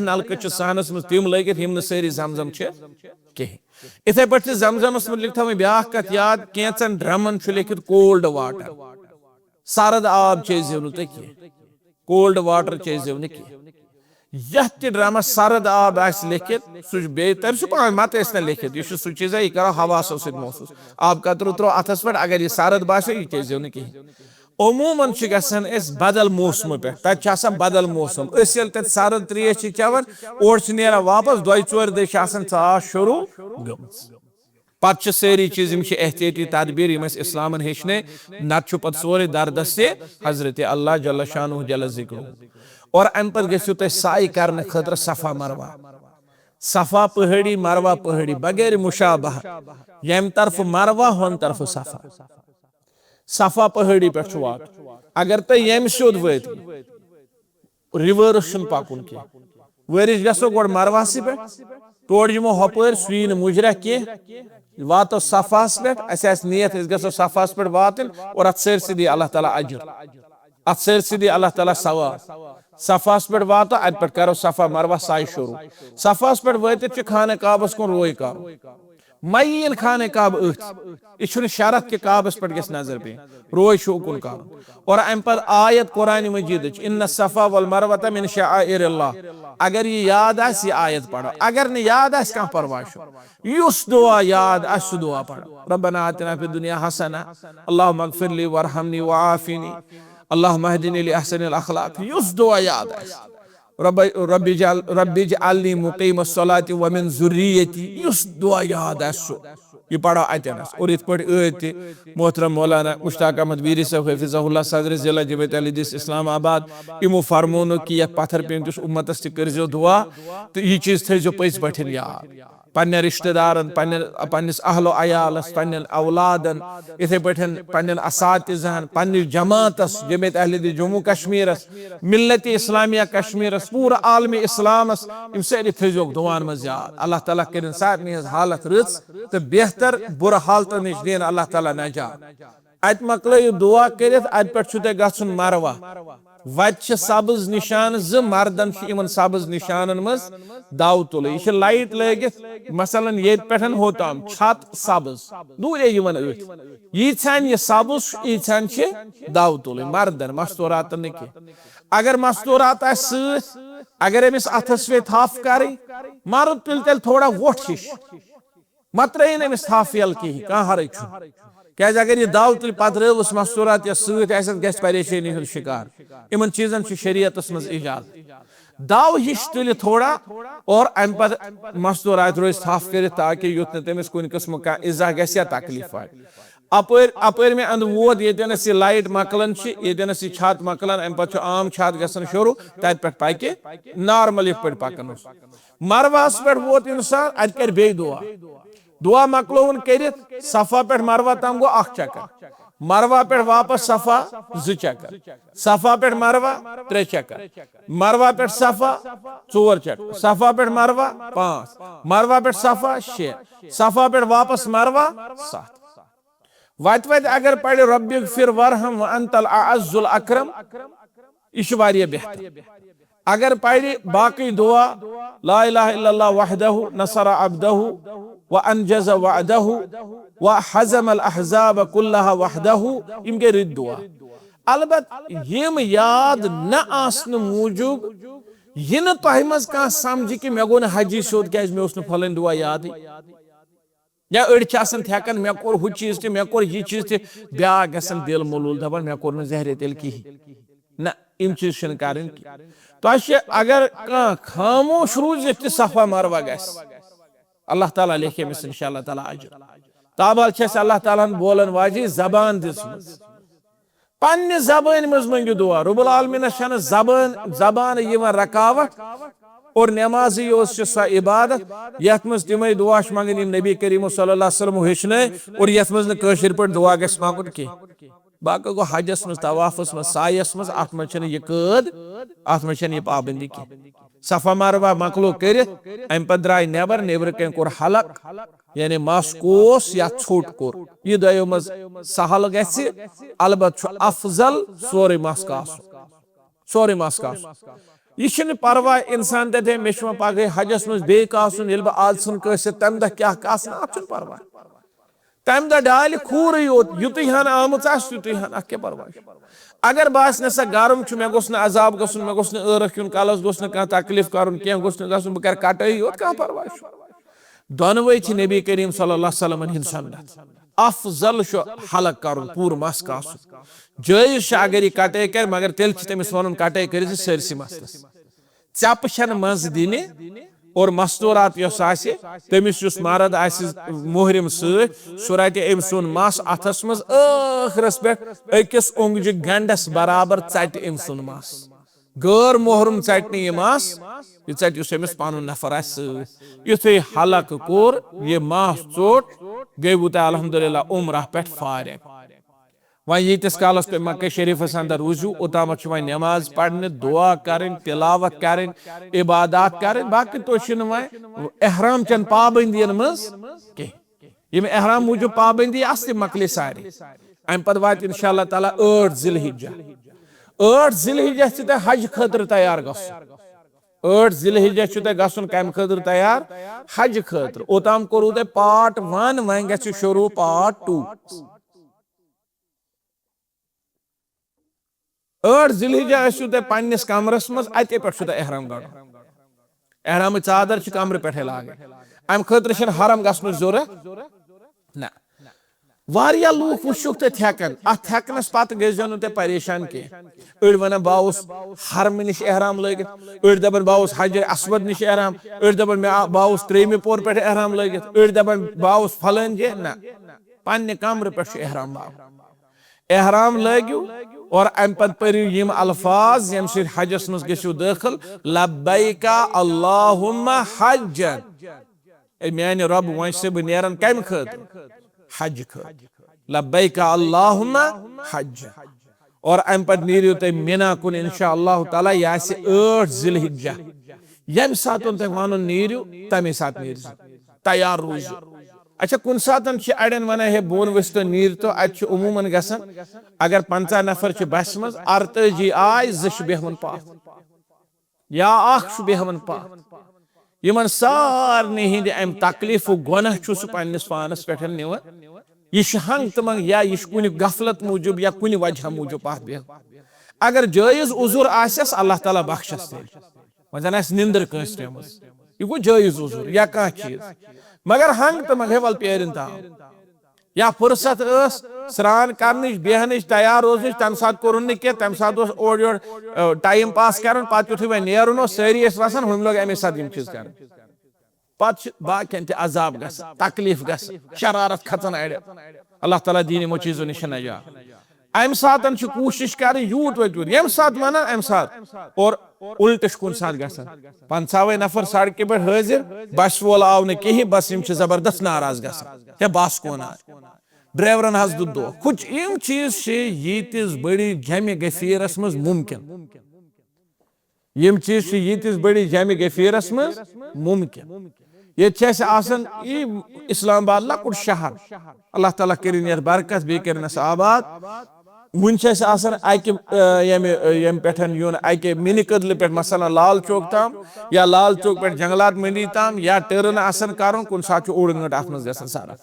नलक सहनस मज तम लगित यम सारी जमजम कहें इथे पे जमजमस मज लिखा ब्या कत याद कैंचन ड्रमन लिखित कोल्ड वाटर सरद आब चेजो नु तुम कोल्ड वाटर चेजो नु यह ड्रमस सरद आब लिखित सह तर पान मत लिखित यह सह चीज़ यह कर हवासो सत महसूस आब कतरू त्रो अथस पे अगर यह सरद बासे यह चेजो नु कहें अमूमन बदल मौसम पे तथा बदल मौसम तत सरद त्रेश चवन और नेरा वापस 2-4 दे ास शुरू गम पे सारी चीज एहतियाती तदबीर इस्लाम हेचने नत पे सोरे दरदस से हजरत अल्लाह जल शानु जल जिक्र और अम पे गु साई करने खतर सफा मरवा सफा पहाड़ी मरवा पहाड़ी बगैर मुशाबह यम तरफ मरवा होन तरफ सफा सफा पहाड़ी पे वात अगर तुम यम सोद वो रिवर्स पकुन कह वरिश गो गो मरवास पे तोड़ यमो हपर सुई मुजरा कह वातो सफास पे नियत गो सफास पे वातन और अत सरसी दी अल्लाह ताला अजर अत सरसी दी अल्लाह ताला सवाब सफास पे वातो अत पे करो सफा मरवा साई शुरू सफास पे वात खाने काबस कुन रोय करो मयील खाने काब यह शरत के काबस पे गस नजर पे रोय शोकुन कर और अम पे आयत कुरान मजीद इन्न सफा वल मरवत मिन शआइरिल्लाह अगर ये याद आस ये आयत पढ़ो अगर न याद आस कह परवाह युस दुआ याद आस दुआ पढ़ो रब्बना आतिना फिद दुनिया हसना अल्लाहुम्मा अगफिर ली वरहमनी वआफिनी अल्लाहुम्मा हदिनी ली अहसनिल अखलाक युस दुआ याद आस रब्बी जअलनी मुकीमस सलाति व मिन ज़ुर्रियती युस दुआ याद आस यह पढ़ो अतनस और इत पे मोहतरम मौलाना मुश्ताक अहमद वीरी साहब हफिज़हुल्लाह सदर ज़िला जमियत अहलदीस इस्लामाबाद यमो फरमोनो कि यह पत्थर पे उम्मतस तर्जो दुआ तो यह चीज थो पज पे याद पन्ने रिश्तेदारन पन्निस अहलो अयालस पन्न औलादन इथे पे पन्न असातिज़हन पन्निस जमातस जमियत अहलदीस जम्मू कश्मीरस मिल्लत इस्लामिया कश्मीरस पूरा आलमी इस्लामस यम सारी थो दुआन मज याद अल्लाह ताला कर सारे हालत रच तो बेहतर बुर हालत नश दिन अल्लाह ताला नजात अत मकलो दुआ कर अत पे गन मरवा वत सब्ज निशान मर्दन इन सब्ज निशान मज दाव तुल यह लाइट लगित मसलन ये पे होताम छत सब्ज दूरे यीन यह सब्ज यीन दाव तुल मर्दन मस्तूरात न अगर मस्तूरात अगर अमिस अथस पे थफ कर मर्द तुल तेल थोड़ा वोट हिश मत त्रयन अमिस थफ यल कहीं कह हर क्या अगर यह दाव तुल पे रवस मस्तूरात या सरेशानी शिकार इन चीजन शरीयत मज इजाजत दाव हिश तुल थोड़ा और अम पे मस्तूरात रोज साफ कर ताकि युत तमिस कुन किस्म का इजा गया तकलीफ आए अपर मे अंद वोत ये लाइट मकलन ये छत मकलन अम पे आम छत गसन शुरू तत पे पकि नॉर्मल पे पकन मरवास पे वोत इंसान अत कर बे दुआ दुआ मकलोन कर सफा पे मरवा तम गो अख चक्कर मरवा पे वापस सफा 2 चक्कर सफा पे मरवा 3 चक्कर मरवा पे सफा 4 चक्कर सफा पे मरवा 5 मरवा पे सफा 6 सफा पे वापस मरवा 7 वत अगर पढ़ रब्बिग फिर वरहम व अंतल अअज़्ज़ुल अकरम यह बेहतर अगर पढ़ बाकी दुआ ला इलाहा इल्लल्लाह वहदहु नसर अब्दहु व अनजज़ वअदहु व हज़म अल अहज़ाब कुल्लहा वहदहु इम के रिद दुआ अलबत यम याद न आसन मूजूब यह न तह मज कह समझ कि मे गो न हजी सोद क्या मे उस फलन दुआ याद या अड़ान थेकन मे कोर हु चीज मे कोर यह चीज ते ब्या गसन दिल मलूल दपान मे कोर जहर तेल कहीं न इम चीज कर अगर खामोश रूज सफा मरवा ग अल्लाह ताला लेखे मिस इंशाअल्लाह ताला अजर ताबल अल्लाह ताला बोलन वाजी जबान दिसमज पन्ने जबान मज मंगो दुआ रब्बुल आलमीन छन जबान यिवन रकावट और नमाज सो इबादत यथ मज तम दुआ मंगन नबी करीम सल्लल्लाहु अलैहि वसल्लम हेचन और यथ मज कशर पे दुआ गस मंगुन कह बाकी गो हजस मज तवाफस मज सायस मज अत मज यह कैद अत मज यह पाबंदी कह सफा मरवा मकलो कर अम पे द्राय नेबर नेबर कन कोर हलक यानी मस कोस या छोट कोर यह दो मज सहल गि अलबत अफजल सोरे मस का यह परवा इंसान दे मे पगह हजस मज बे बह आज सुन कस तम दह क्या अत परवा तम दह डाल खूर योत युत हन आमुत युत हन अ क्या परवा अगर बास सा गरम मे गोस अजाब गन मे गोस र्ख यून कलस गोस तकलीफ कर गोस बह कर कटई योत कह परवा दोनवे नबी करीम सल्लल्लाहु अलैहि वसल्लम हिंद सुन्नत अफजल हलक कर पूर मस का जायज अगर यह कटे कर मगर तेल तमिस वन कटे कर सरसी मस्तस चप मज दिन और मस्तूरात तमिस मरद मोहरिम सह रटे अम सुन मस अथस मज ٲखरस पे अकिस ओंगज गंडस बराबर चट अम सुन मस गैर मोहरम चटन यह मस यह चट अमिस पन नफर युथे हलक कोर यह मस चोट गई वो अल्हम्दुलिल्लाह उम्रह पे फारिग वह यीतिस कालस पे मक्के शरीफस अंदर रुजू ओताम वन नमाज पढ़ने दुआ करें तिलावत करें इबादत करें बाकी तो वह एहराम चन पाबंदियन मज कह एहराम मूजूब पाबंदी मकले सारे अम पे वात इंशाअल्लाह ताला 8 जिलहिज्जा 8 जिलहिज्जा हज खतर तैयार गस 8 जिलहिज्जा गसन कम खतर तैयार हज खतर ओताम कोरू ते पार्ट 1 वन ग शुरू पार्ट 2 8 जिलहिज्जा ते पन्निस कमरस मज अते पे एहराम गड़ एहराम चादर कमर पे लागे अम खतर हरम गसन जरूरत ना वारिया लूख वुक तो थेकन अत थेकनस पत गो ते परेशान कह अड़ वन बाउस हरम नश एहराम लगित अड़ दपन बाउस हज असवद नश एहराम अड़ दपन मे बाउस 3 पोर पे एहराम लगित अड़ दपन बाउस फलन जे ना पन्ने कमर पे एहराम एहराम लगू और अम पे परू यम अल्फाज यम सि हजस मज गो दाखिल लब्बैका अल्लाहुम्मा हज्जन म्यान रब वन से बह नेरन कम खतर हज खतर लब्बैका अल्लाहुम्मा हज्जन और अम पे नीरियो तुम मिना कुन इंशाअल्लाह ताला यह 8 जिलहिज्जा यम सात तुम वन नीरियो तमे सात नीर तैयार रूज अच्छा कुन सात अड़न वन हे बोन वस तो नीर तो अत उमूमन गसन अगर 50 नफर बस मज 48 आय 2 बेहवन पात या अख बेहवन पात यमन सारने हिंद अम तकलीफ गुनाह सह पन्निस पानस पे निवन यह हंग तमंग या यह कुन गफलत मूजूब या कुन वजह मूजूब पात बेह अगर जायज उजुर आसस अल्लाह ताला बख्शस वह जन निंदर कस यह गो जायज उजुर या कह चीज मगर हंग तमंग हे वल पेरन ताम या फुर्सत स्नान करनिश बेहनिश तैयार रोजनिश तम सात कोरुन नह तम सात ओर योर टाइम पास कर पत युथु वह नेरुन सारी वसान हम लोग अमे सात यम चीज कर पत बाकियन त अजाब गस तकलीफ गस शरारत खचन अड़े अल्लाह ताला दीन यमो चीजों निश नजात अम सात कोशिश कर यूत वो यूत यम सात वन अम सात और उल्ट कुन सात गसन 50 नफर सड़क पे हाजिर बस वोल आव न कहीं बस यम जबरदस्त नाराज गसन ते बस कोन आय ड्राइवरन हज दो कुछ यम चीज यीतिस बड़ी जमि गफीरस मज मुमकिन यम चीज यीतिस बड़ी जमि गफीरस मज मुमकिन ये इस्लामाबाद लकुट शहर अल्लाह ताला करिन यत बरकत बे करनस आबाद वन यम पे यून अके मिनी कदल पे मसलन लाल चौक ताम या लाल चौक पे जंगलात मंडी ताम या टर्न आसन कर कुन सात ओड़ गंट अत मज गसन सारा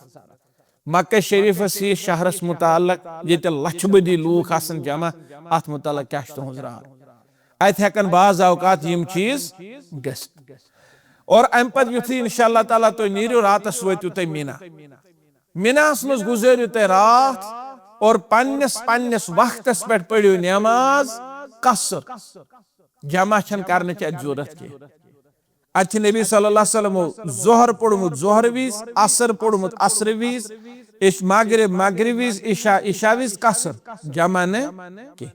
मक्का शरीफस ये शहरस मुताल्लक ये लछ बदी लूख आसन जमा अत मुताल्लक क्या तुहद राय अत हेकन बाज अवकात यम चीज गस और अम पे युथु इंशाअल्लाह ताला तुम नीरो रातस वतु तुम मीना मीनास मज गुजरियो तुम रात और पन्नस पन्नस वक्तस पे पढ़ियो नमाज कसर जमा छन करने की जरूरत की अच्छे नबी सल्लल्लाहु अलैहि वसल्लम जोहर पढ़मुत जोहर विज असर पढ़मुत असर विज मगरिब मगरिब विज इशा इशा विज कसर जमा ने की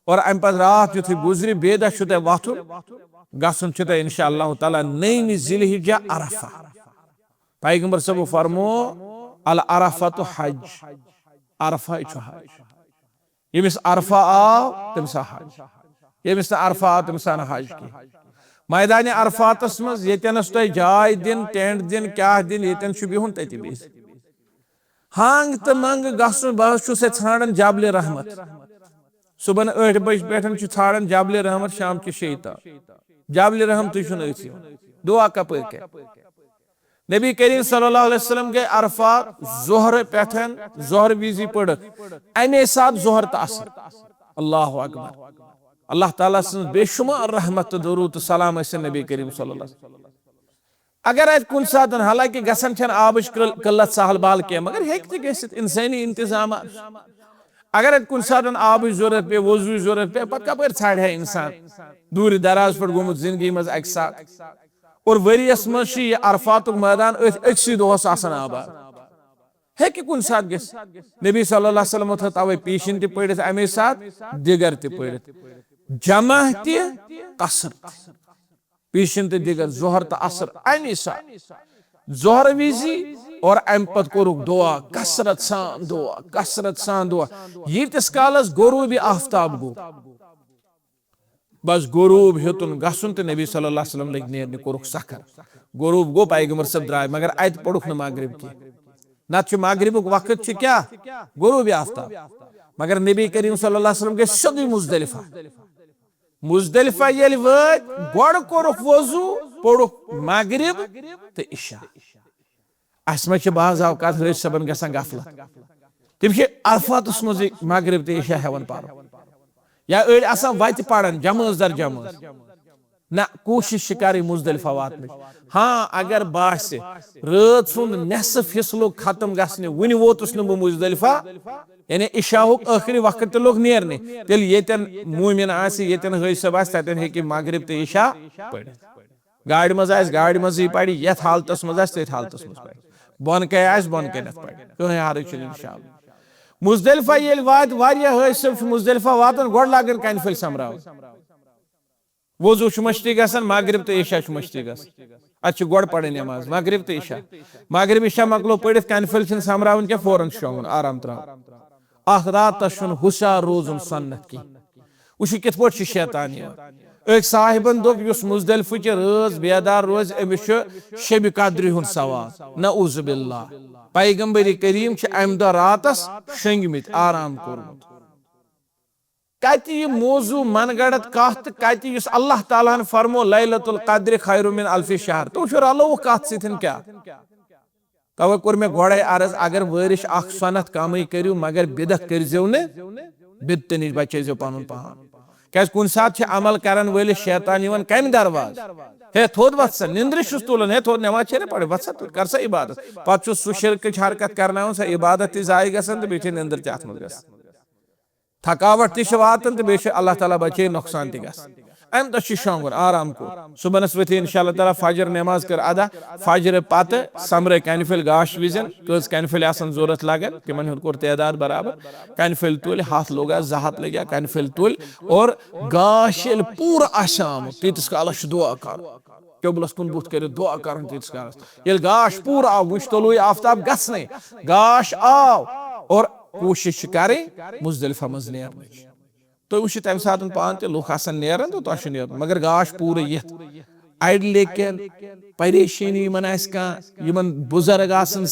और अम पे रात युथु गुजरि बेदा शुते वथुन गसन छुते इंशाअल्लाह ताला नई जिलहिज्जा अरफा पैगंबर सब फरमो अल अरफा तो हज अरफा हज यमिस अरफा आव तमसा हज यमिस अरफा आव तमसा हज की मैदान अरफातस मज यतनस तुम जाय दिन टेंट दिन क्या दिन यतन बिहुन तति बिस हांग तो मंग गसन बस ठान जबल रहमत सुबह 8 बजे पे ठान जबल रहमत शाम के 6 तक जबल रहमत दुआ कपर के नबी करीम सल्लल्लाहु अलैहि वसल्लम के अरफात जोहर पे जोहर विजी पढ़ अमे सात जोहर तो असर अल्लाह अकबर अल्लाह ताला सं बेशुमार रहमत तो दरूद सलाम नबी करीम सल्लल्लाहु अलैहि वसल्लम अगर अत कुन सात हालांकि गसन छन आबच किल्लत सहल बाल के मगर हेक गसित इंसानी इंतजाम अगर अत कुन सात आब जरूरत पे वजू जरूरत पे पत कपर छाड़ है इंसान दूर दराज पर गोमुत जिंदगी मज अक साथ और वरियस मज अरफात मैदान अक्सी दोहस आसान आबाद हेक कुन सात गस नबी सल्लल्लाहु अलैहि वसल्लम तवे पीशिन ते पढ़ित अमे साथ दिगर ते पढ़ित जमा ते कसर पीशिन ते दिगर जोहर ते असर अमे साथ जोहर विजी और अम पत कोरुक दुआ कसरत सान दुआ यीतिस कालस गुरूब आफ्ताब गो बस गुरूब हेतुन गसन तो नबी सल्लल्लाहु अलैहि वसल्लम लग नेरने कोरुक सखर गुरूब गो पैगंबर सब द्राय मगर अत पढ़ुक न मगरिब की नत मगरिबुक वक्त क्या गुरूब आफ्ताब मगर नबी करीम सल्लल्लाहु अलैहि वसल्लम के सदी मुजदलिफा येल वत गोड़ कोरुक वजू पढ़ुक मगरिब तो इशा असम बाज अवकात रस सबन गसन गफलत तम अरफातस मज मगरिब तो इशा हेवन पार या अड़ आसान वत पड़न जमज दर जमज ना कोशिश कर मुजदलिफा वात हाँ अगर बास रात सुंद नेसफ हिस्स लोग खत्म गसने वन वोतुस न मुजदलिफा यानी इशाहुक आखिरी वक्त लोग नेरने तेल येतन मोमिन येतन हज सब तन हे मगरिब तो इशा पढ़ गाड़ मज गाड़ मज पढ़ ये हालतस मज तथ हालतस मज पढ़ बन कह बन कनत पढ़ कहीं हर्ज इंशाअल्लाह मुजदलिफा ये वात हज सब मुजदलिफा वातन गोड़ लागन कनफल समराव वजू मश्ती गसन मगरिब तो इशा मश्ती गस अत गोड़ पढ़ नमाज मगरिब तो मगरिब इशा मकलो पढ़ कनफल समरावन क्या फौरन शोन आराम त्राव अख रात हुशार रोजुन सन्नत की वह कित पे शैतान एक साहिबन दोप मुजदलिफा राज बेदार रोज अमिस शब कद्र हुंद सवाल नऊज़ बिल्लाह पैगंबरी करीम अम दह रातस शंगमित आराम कोरमुत कत मौजू मन गढ़त कत कत अल्लाह ताला फरमो लैलतुल क़द्र खैरु मिन अल्फि शहर तो रलो कत सतन क्या तवे कोर मे गोड़े अर्ज अगर वरिश अख सनत कम करू मगर बिदत करजो न बिदत नश बचो पन पान क्या कुन सात अमल करन वलिस शैतान यवन कम दरवाज हे थोद वत्स निंद्र तुलन हे थोद नमाज छे पढ़ वत्स कर सा इबादत पत सह शिरक हरकत कर सा इबादत जाय गसन तो बेच निंद्र तथ मज थकावट तान तो बेच अल्लाह ताला बचे नुकसान तस अम दह शोंगुन आराम को सुबह वथि इंशाअल्लाह ताला फजर नमाज कर अदा फजर पत समर कनफिल गाश विजन कस कनफिल जरूरत लगन तिमन कोर तदाद बराबर कनफिल तुल हाथ लोग 2 हाथ लगे कनफिल तुल और गाश पूरा आशाम तीस कालस दुआ कर क्योबलस कुन बुत कर दुआ कर तीस कालस ये गाश पूरा आव वुश तलु आफ्ताब गसने गाश आव और कोशिश करें मुजदलिफा मज नेरनच तो वो तम सात पान ते लुख आसान नेरन तो तुह नेरन मगर गाश पूरे ये अड़ लेकिन परेशानी मन बुजुर्ग आसन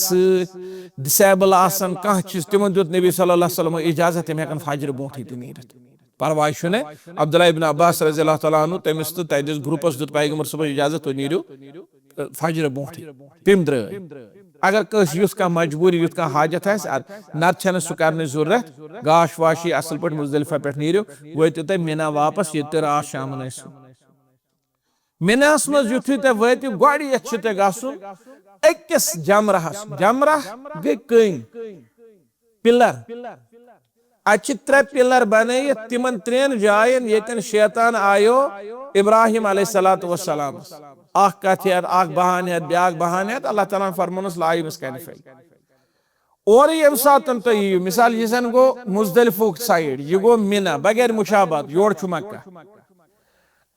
डिसेबल आसन कह चीज तिम दुत नबी सल्लल्लाहु अलैहि वसल्लम इजाजत तम हेकन फजर ब्रोथी तो नीरत परवाह छुने अब्दुल्लाह इब्न अब्बास रज़ियल्लाहु तआला अन्हु तमिस तो तदिस ग्रुपस दुत पैगंबर सुबह इजाजत तो नीरू फजर ब्रोथी तिम द्राय अगर कस युस का मजबूरी युत का हाजत नत सह कर जरूरत गाश वाश असल पे मुजदलिफा पे नीरू वो तुम मिना वापस ये रात शाम मिनास मज युथु ते वत गोड़ियत गसुन अकिस जमरहस जमरह गई कन पिलर अच्छे 3 पिलर बनयित तिमन 3 जायन येतन शैतान आयो इब्राहिम अलैहिस्सलातु वस्सलाम अख कथ अख बहान ब्याक बहान अल्लाह ताला फरमानस लाइमस कनफिल और यम सातन तो मिसाल यह जन गो मुजदलिफुक साइड यह गो मिना बगैर मुशाबात योर छु मक्का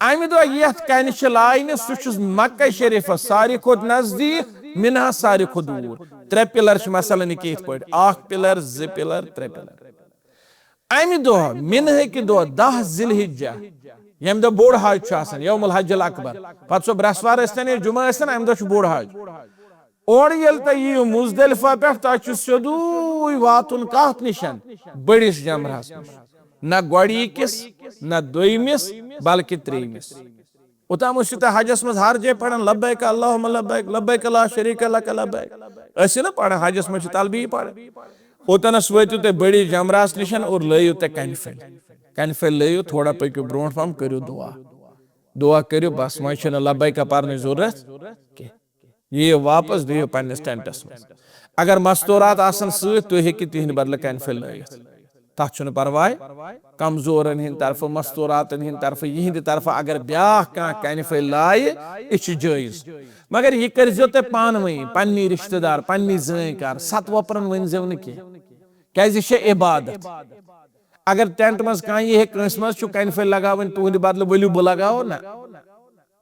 अमि दो यथ कन लाइन सह मक्का शरीफ सारी खुद नजदीक मिना सारी खुद दूर 3 पिलर मसलन कत पे 1 पिलर 2 पिलर 3 पिलर अमि दो मिनह कि दो 10 जिलहिज्जा यम दो बोड़ हज यौमुल हज्जुल अकबर पत सो ब्रसवार स्तन जुमा स्तन अमि दो बोड़ हज और यल तु मुजदलिफा पे तह सोदुई वातुन कत निशन बड़िस जमरहस न गोड़िकिस न दोयमिस बल्कि 3मिस उतम हजस मज हर जय पढ़ान लब्बैक अल्लाहुम्मा लब्बैक लब्बैक ला शरीका लक लब्बैक ऐसे ना पढ़ा हजस मज तलबी पढ़ ओतनस वतु ते बड़ी जमरास निशन और लयु ते कनफिल लयु थोड़ा पकु ब्रोट पम करू दुआ दुआ करू बस वह लब्बैक पढ़ने जरूरत ये वापस दियो पन्निस टेंटस मज अगर मस्तूरात आसन सत तुह हेकि तिहंद बदल कनफिल लयित तथ परवाह कमजोरन हिंद तरफ मस्तूरातन हिंद तरफ यिहंद तरफ अगर ब्याह कह कनफिल लाय यह जायज मगर यह करजो ते पान वही पन्नी रिश्तेदार पन्नी जानकार सत वपरन वनजो न क्या इबादत अगर टेंट मज कह यह कंस मज कनफिल लगावन तुहंद बदल वलियो बह लगाओ ना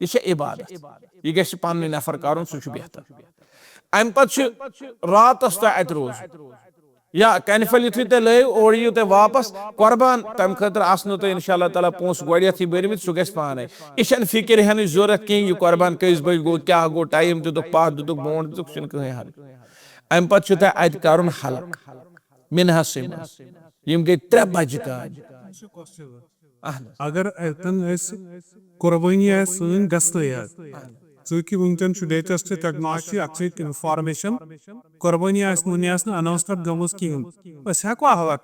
यह इबादत यह गि पन्न नफर कर सह बेहतर अम पत रातस तह अत रोज या कनफिल युथु ते लय और यू ते वापस कुर्बान तम खतर आसनो तो इंशाअल्लाह ताला पोस गोड़ियथी बरमित सह गस पाने यह फिक्र हन जरूरत कहीं यह कुर्बान कस बज गो क्या गो टाइम दुक पाह दुक बोन दुक कहीं हल अम पत अत कर हलक मिनहस यम गई 3 बज अगर कुर्बानी सन गस्त चूंकि वुनकन लेटेस्ट टेक्नोलॉजी अक्सर इंफॉर्मेशन कुर्बानी अनाउंसमेंट गमस कहीं अस हेको हलक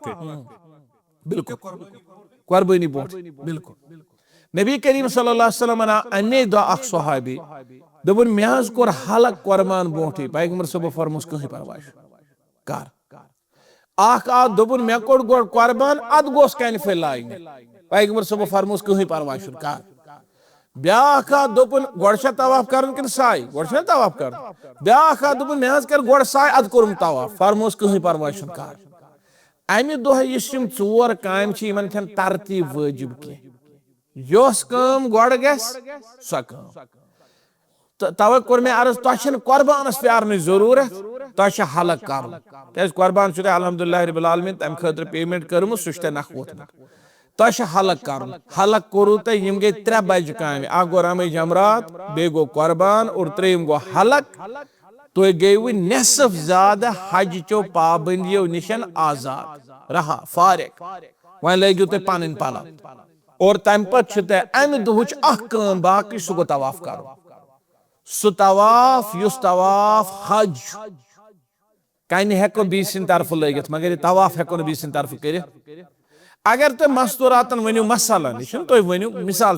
बिल्कुल कुर्बानी बोट बिल्कुल नबी करीम सल्लल्लाहु अलैहि वसल्लम अन्य दो अख सहाबी दोपन मे हज कोर हलक कुर्बान बोटे पैगंबर सब फरमोस कहीं परवाह कर अख आ दोपन मे कोर गोड़ कुर्बान अद गोस कनफिल लाइन पैगंबर सब फरमोस कहीं परवाह कर ब्याख दोपन गोड़ तवाफ कर साय गोड़ तवाफ कर ब्याख दोपन मे हज कर गोड़ साय अद कोरम तवाफ फरमोस कहीं परवाह कर अमि दह यम 4 काम इन तरतीब वाजिब कह योस काम गोड़ गस सह काम तवे कोर मे अर्ज तुह कुर्बानस प्यारन जरूरत तुह हलक कर क्या कुर्बान अल्हम्दुलिल्लाह रब्बिल आलमीन तम खतर पेमेंट कर्म सह नख वोतमुत तुह हलक कर हलक कोरू तो यम गई 3 बज काम अ गो रमे जमरात बे गो कुर्बान और 3 गो हलक तो गई नेसफ ज्यादा हज चो पाबंदियों निशन आजाद रहा फारिग वह लगे तुम पन पल और तम पे अमि दुच काम बाकी सह गो तवाफ कर सह तवाफ युस तवाफ हज कन हेको बी तरफ लगित मगर तवाफ हेको बी तरफ कर अगर तुम मस्तूरातन वनियो मसालन यह तुम वनियो मिसाल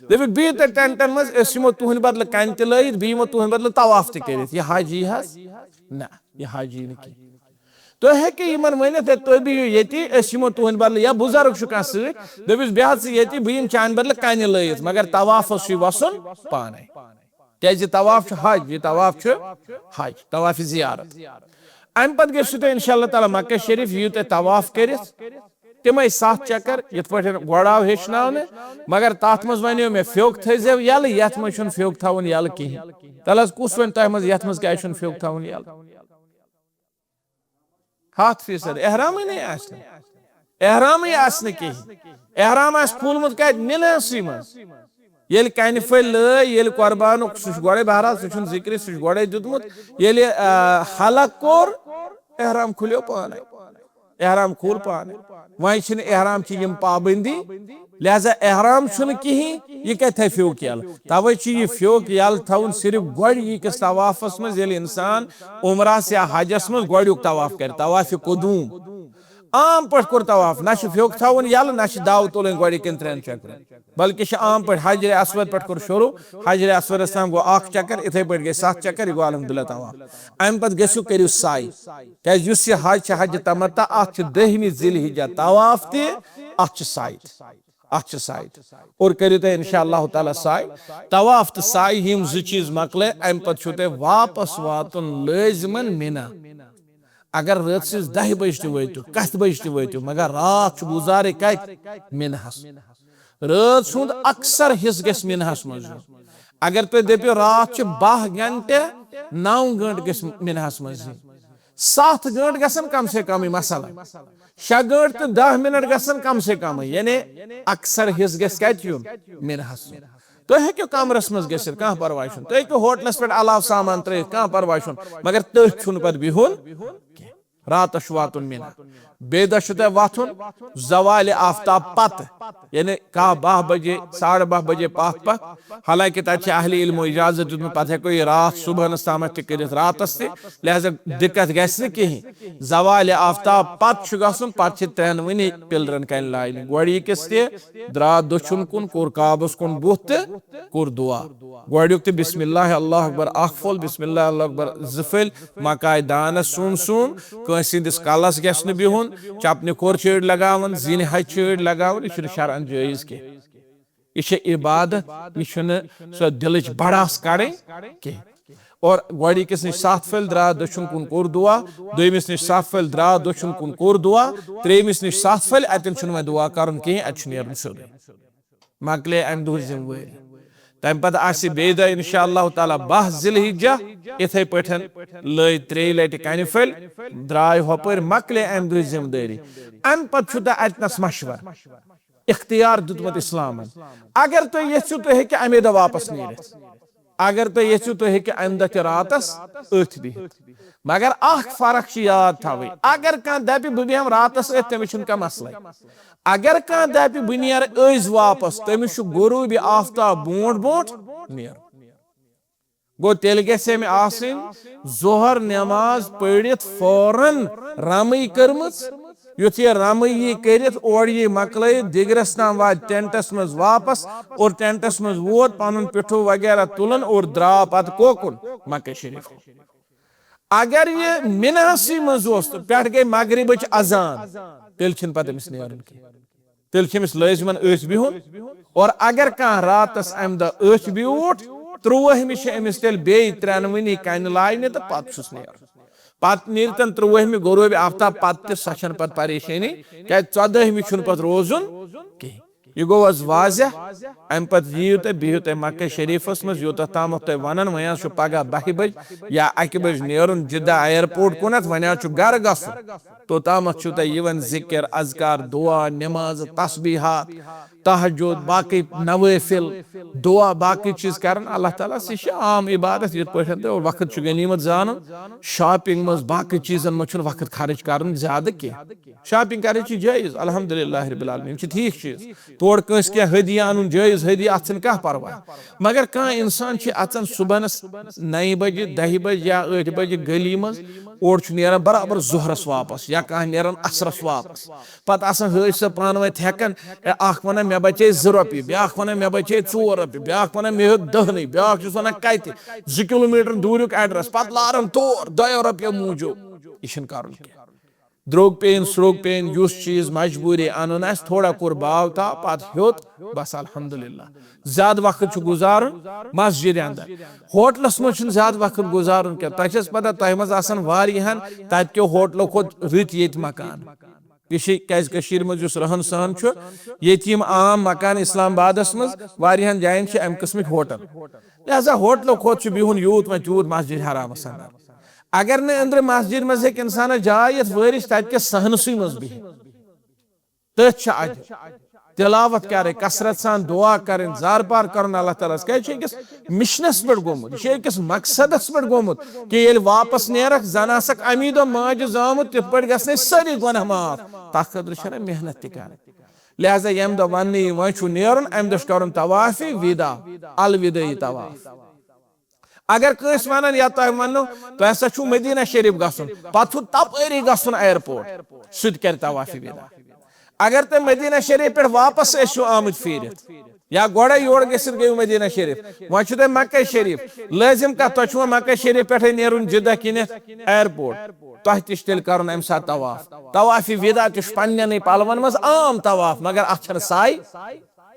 दप बिहु तुम टेंटन मज तुहद बदल कन तयित बो तुहद बदल तवाफ कर यह हाजी ना यह हाजी न कह तुम हेकि यमन वनित तुम बिहु ये तुहद बदल या बुजुर्ग कह दपिस बेहद ये बह चान बदल कन लयित मगर तवाफ वसन पाने क्या तवाफ हज यह तवाफ हज तवाफ जियारत अम पे गु इंशाअल्लाह ताला मक्का शरीफ यू तुम तवाफ कर तम 7 चक्कर ये गोड़ाव हेचना मगर तथ मज वन मे फ्योक थो यल ये मज फ्योक थवन यल कहें तल कुस वन तह मज ये क्या फ्योक थवन यल 100% एहराम नहीं एहराम कहें एहराम फूलमुत कत मिलसी मज ये कन फल ये कुर्बान सह गोड़े बहरहाल सह जिक्र सह गोड़े दुतमुत ये हलक कोर एहराम खुलो पान एहराम खोल पान वह एहराम की पाबंदी लिहाजा एहराम कहें यह क्या थे फ्योक यल तवे यह फ्योक यल थवन सिर्फ गोस तवाफस मज इंसान उमरास या हजस मज गोड़ुक तवाफ कर तवाफ कदूम आम पे कोर तवाफ ना फ्योक थवन यल ना दाव तुलन गोड़कन 3 चक्कर बल्कि आम पे हजर असवद पे कोर शुरू हजर असवद तम गो 1 चक्कर इथे पे गए 7 चक्कर गो अलहमदुल्ला तवाफ अम पे गु करू साई क्या हज हज तमत्ता अत 10वीं जिलहिज्जा तवाफ तथ साई और करू तुम इंशाअल्लाह ताला साई तवाफ तो साई हम 2 चीज मकले अम पे वापस वातुन लाजिमन मिना अगर रात 10 बजे वो कत बजे वो मगर रात गुजारे कत मिनहस रात सुंद अक्सर हिस्स गस मिनहस मज अगर तुम दपो रात 12 घंटे 9 घंटे गस मिनहस मज 7 घंटे गसन कम से कम मसला 6 घंटे तो 10 मिनट गसन कम से कम यानी अक्सर हिस्स गस कत मिनहस तुम हेको कमरस मज गसित कह परवाह तुम हेको होटलस पे अलाव सामान त्रित कह परवाह मगर तथ पे बिहुन रात वातुन मिना बे दह वथुन जवाल आफ्ताब पत यानी 12 बजे 12:30 बजे पत हालांकि तक अहले इल्मो इजाजत दुत पे हेको यह रात सुबह ताम कर रातस लिहाजा दिक्कत गि कहें जवाल आफ्ताब पत गसन पे 3 वनी पिलरन कन लाइन गोड़िकस द्रा दछुन कुन कोर काबस कुन बुथ कोर दुआ गोड़ुक तो बिस्मिल्लाह अल्लाह अकबर अखफुल बिस्मिल्लाह अल्लाह अकबर जफल मकाय दान सून कंसिंदिस कलस गस बिहुन चपने कोर चेड़ लगावन जीन हज चेड़ लगावन यह शरअन जायज के यह इबादत यह सो दिल बड़ास कड़े के और गोड़िकस नश 7 फल द्रा दछुन कुन कोर दुआ दोमिस नश 7 फल द्रा दछुन कुन कोर दुआ त्रेमिस नश 7 फल अतन वह दुआ कर कहें अत सोद मकले अम दुह जिम्मेवारी तम पे बे दह इंशाअल्लाह ताला 12 जिलहिज्जा इथे पे लय 3 लट कन फल द्राय हपर मकले अम दुह जिम्मेदारी अम पे अतनस मशवर इख्तियार दुतमुत इस्लाम अगर तुम यू तुम हेकि अमे दह वापस नीरित अगर तुम यू तुम हेकि अमे दह रातस अथ बिहित मगर फर्क याद थवे अगर कह दप बह बेहम रातस अथ तमिस मसला अगर कह दप बह नीर अज वापस तमिस गुरूब आफ्ताब बोट नीर गो तेल गसे में जोहर नमाज पढ़ित फौरन रमई कर्म युथ रमई कर और ये मकल दिगरस नाम वा टेंटस मज वापस और टेंटस मज वोत पन पिठू वगैरह तुलन और द्रा पत कोकुन मक्का शरीफ अगर ये मिनहसी मज पे गई मगरिब अजान तेल पे नीरन तेल लाजमन अथ बिहुन और अगर कह रातस अम दह अथ ब्यूट 23 अमिस तेल बे 3 कन लाइने तो पस नीर पे नीरतन 23 गुरूब आफ्ताब पे सचन पे परेशानी क्या 14 पे रोजुन कहें यह गो वाज अम पे यू तुम बिहू तुम मक्का शरीफस मज यूत ताम तुम वन वो पगह 12 बज या 1 बज नीरन जिद्दा एयरपोर्ट कुन वन घर गसन तो ताम तुम जिक्र अजकार दुआ नमाज तस्बीहात तहज्जुद बाकी नवाफिल दुआ बाकी चीज कर अल्लाह ताला से आम इबादत ये और वक्त गनीमत जान शॉपिंग मज बाकी चीजन मज वक्त खर्च कर ज्यादा कह शॉपिंग कर जायज अल्हम्दुलिल्लाह रब्बिल आलमीन ठीक चीज थोड़ कंस क्या हदिया अन जायज हदिया अत कह परवाह मगर कह इंसान अचन सुबहनस 9 बजे 10 बजे या 8 बजे गली मज ओर नेरान बराबर जुहरस वापस या कह नेरान असरस वापस पत आसान हज सो पान वो हेकन अख वन मे बचे 2 रुपये ब्या वन मे बचे 4 रुपये ब्या वन मे 10 ब्या वन कत 2 किलोमीटर दूर एड्रेस पत लारन तोर 2 रुपये मूजूब यह कर द्रोग पेन स्रोग पेन युस चीज मजबूरी अन थोड़ा कोर बाव था पत होत बस अल्हम्दुलिल्लाह ज्यादा वक्त गुजार मस्जिद अंदर होटलस मज ज्यादा वक्त गुजार क्या तह पता तह मज वारियान तत्यो होटलों खुद रत ये मकान क्या मज रहन सहन ये आम मकान इस्लामाबाद मज वारियान जायन अम किस्म होटल लिहाजा होटलों खुद बिहुन यूत व तूत मस्जिद हरामस अंदर अगर न अंदर मस्जिद मज हे इंसान जाय वरिश तक सहनसुई मज बिह तथ तिलावत करे कसरत सान दुआ करें जार पार कर अल्लाह ताला क्या मिशनस पे गोमुत यह मकसदस पे गोमुत कि ये वापस नेरक जन आसक अमीदो माज जामुत तिथ पे गए सारी गुनाह माफ तथ खतर मेहनत त कर लिहाजा यम दो वन वो नेरन अम दो कर तवाफी विदा अलविदई तवाफ अगर कस वन या तुम वनो तुह सा मदीना शरीफ गसन पे तपरी गसन एयरपोर्ट सह कर तवाफी विदा अगर तुम मदीना शरीफ पे वापस आमद फिरत या गोड़ा योर गो मदीना शरीफ वो तुम मक्का शरीफ लाजिम कह तुम मक्का शरीफ पे नेरुन जिदा किन एयरपोर्ट तुह तेल कर अम सा तवाफ तवाफी विदा पन्न पलवन मज आम तवाफ मगर अत साय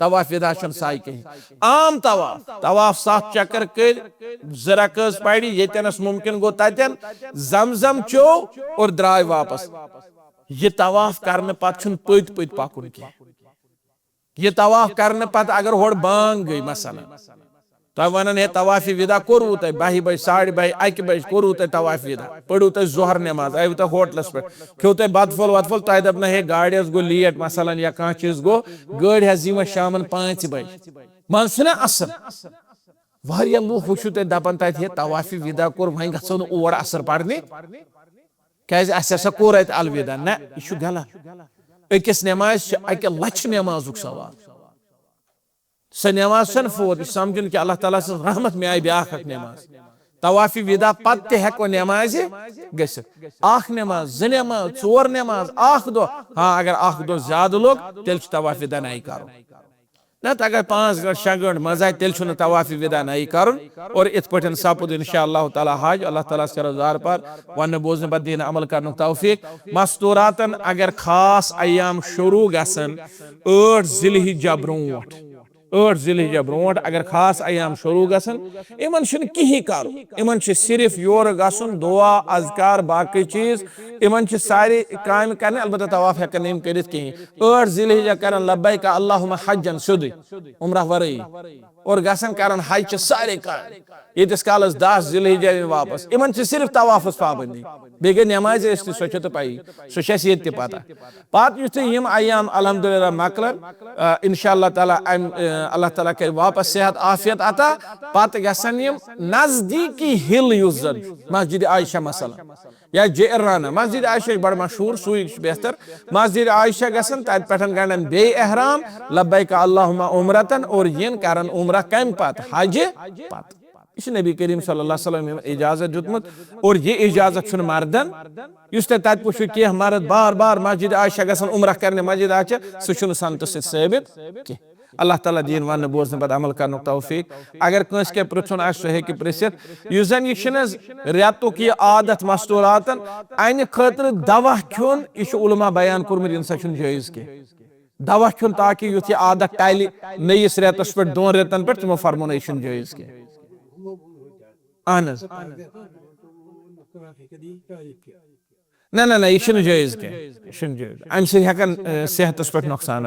तवाफ विदा साय कहीं आम तवाफ 7 चक्कर कर जरकज पड़ी येनस मुमकिन गो तन जमजम चो और द्राय वापस यह तवाफ करने पत पत पत पकुन यह तवाफ करने पत अगर होड़ बांग गई मसलन तुम वन हे तवाफी विदा कोरु तुम 12 बजे 12:30 1 बजे कोरु तुम तवाफ विदा पढ़ू तुम जोहर नमाज आयु तुम होटलस पे खो तुम बतफल वतफल तुह दप हे गाड़ी गो लेट मसलन या कह चीज गो गाड़ी यह शाम 5 बजे मन सुना असल वारिया लूख वो तुम दपान तत तवाफी विदा कोर वह गो और असर पढ़ने क्या कोर अत अलविदा ना यह गलत अकिस नमाज अक लच नमाजुक सवाल सह नमाज फोत समझन कि अल्लाह ताला से रहमत में आई ब्याख नमाज तवाफी विदा पत हेको नमाज गख नमाज 2 नमाज 4 नमाज 8 दो हाँ अगर 8 दो ज्यादा लोग तेल तवाफी विदा नहीं करो ना अगर 5 गंट 6 गंट मज आए तेल तवाफी विदा नहीं कर और इत पे सपुद इंशाअल्लाह ताला हज अल्लाह ताला से जार पर वन बोजन पद दिन अमल कर तौफीक मस्तूरातन अगर खास अयाम शुरू गसन 8 जिलहिज्जा ब्रोट 8 जिलहिज्जा ब्रोट अगर खास अयाम शुरू गसन इमन कहीं कर इमन सिर्फ योर गसन दुआ अजकार बाकी चीज इमन सारे काम कर अलबत्ता तवाफ हेकन यम कर कहीं 8 जिलहिज्जा कर लब्बैक अल्लाहुम्मा हज्जन सुद उम्रह वरई और गसन कर हज सारे काम यस कालस 10 जिलहिज्जा वापस इमन सिर्फ तवाफस पाबंदी बे गई नमाज सो तो पाई सो ये पता पत यु अयाम अल्हम्दुलिल्लाह मकलन इंशाअल्लाह ताला अल्लाह ताला कर वापस सेहत आफियत अता पत गसन यम नजदीकी हिल युजन मस्जिद आयशा मसलन या जेराना मस्जिद आयशा बड़ मशहूर सुई बेहतर मस्जिद आयशा गसन तत पे गंडन बे एहराम लब्बैक अल्लाहुम्मा उम्रतन और यन करन उम्रह कम पत हज पत यह नबी करीम सल्लल्लाहु अलैहि वसल्लम इजाजत दुतमुत और ये इजाजत मर्दन तत पुछ कह मर्द बार बार मस्जिद आयशा गसन उम्रह करने मस्जिद आयशा सह सनत साबित कह अल्लाह ताला दीन वन बोजन पे अमल कर तौफीक अगर कस के पृछन सह हे पृसित रेतुक यह आदत मस्तूरातन अन खतर दवा खोन यह उलमा बयान कोर्मुत इन सा जायज कह दवा खोन ताकि युथ यह आदत टल नयस रेतस पे 2 रेतन पे तमो फरमोन यह जायज कह अहन ना ना ना यह जायज कह अम सैकन सेहतस पे नुकसान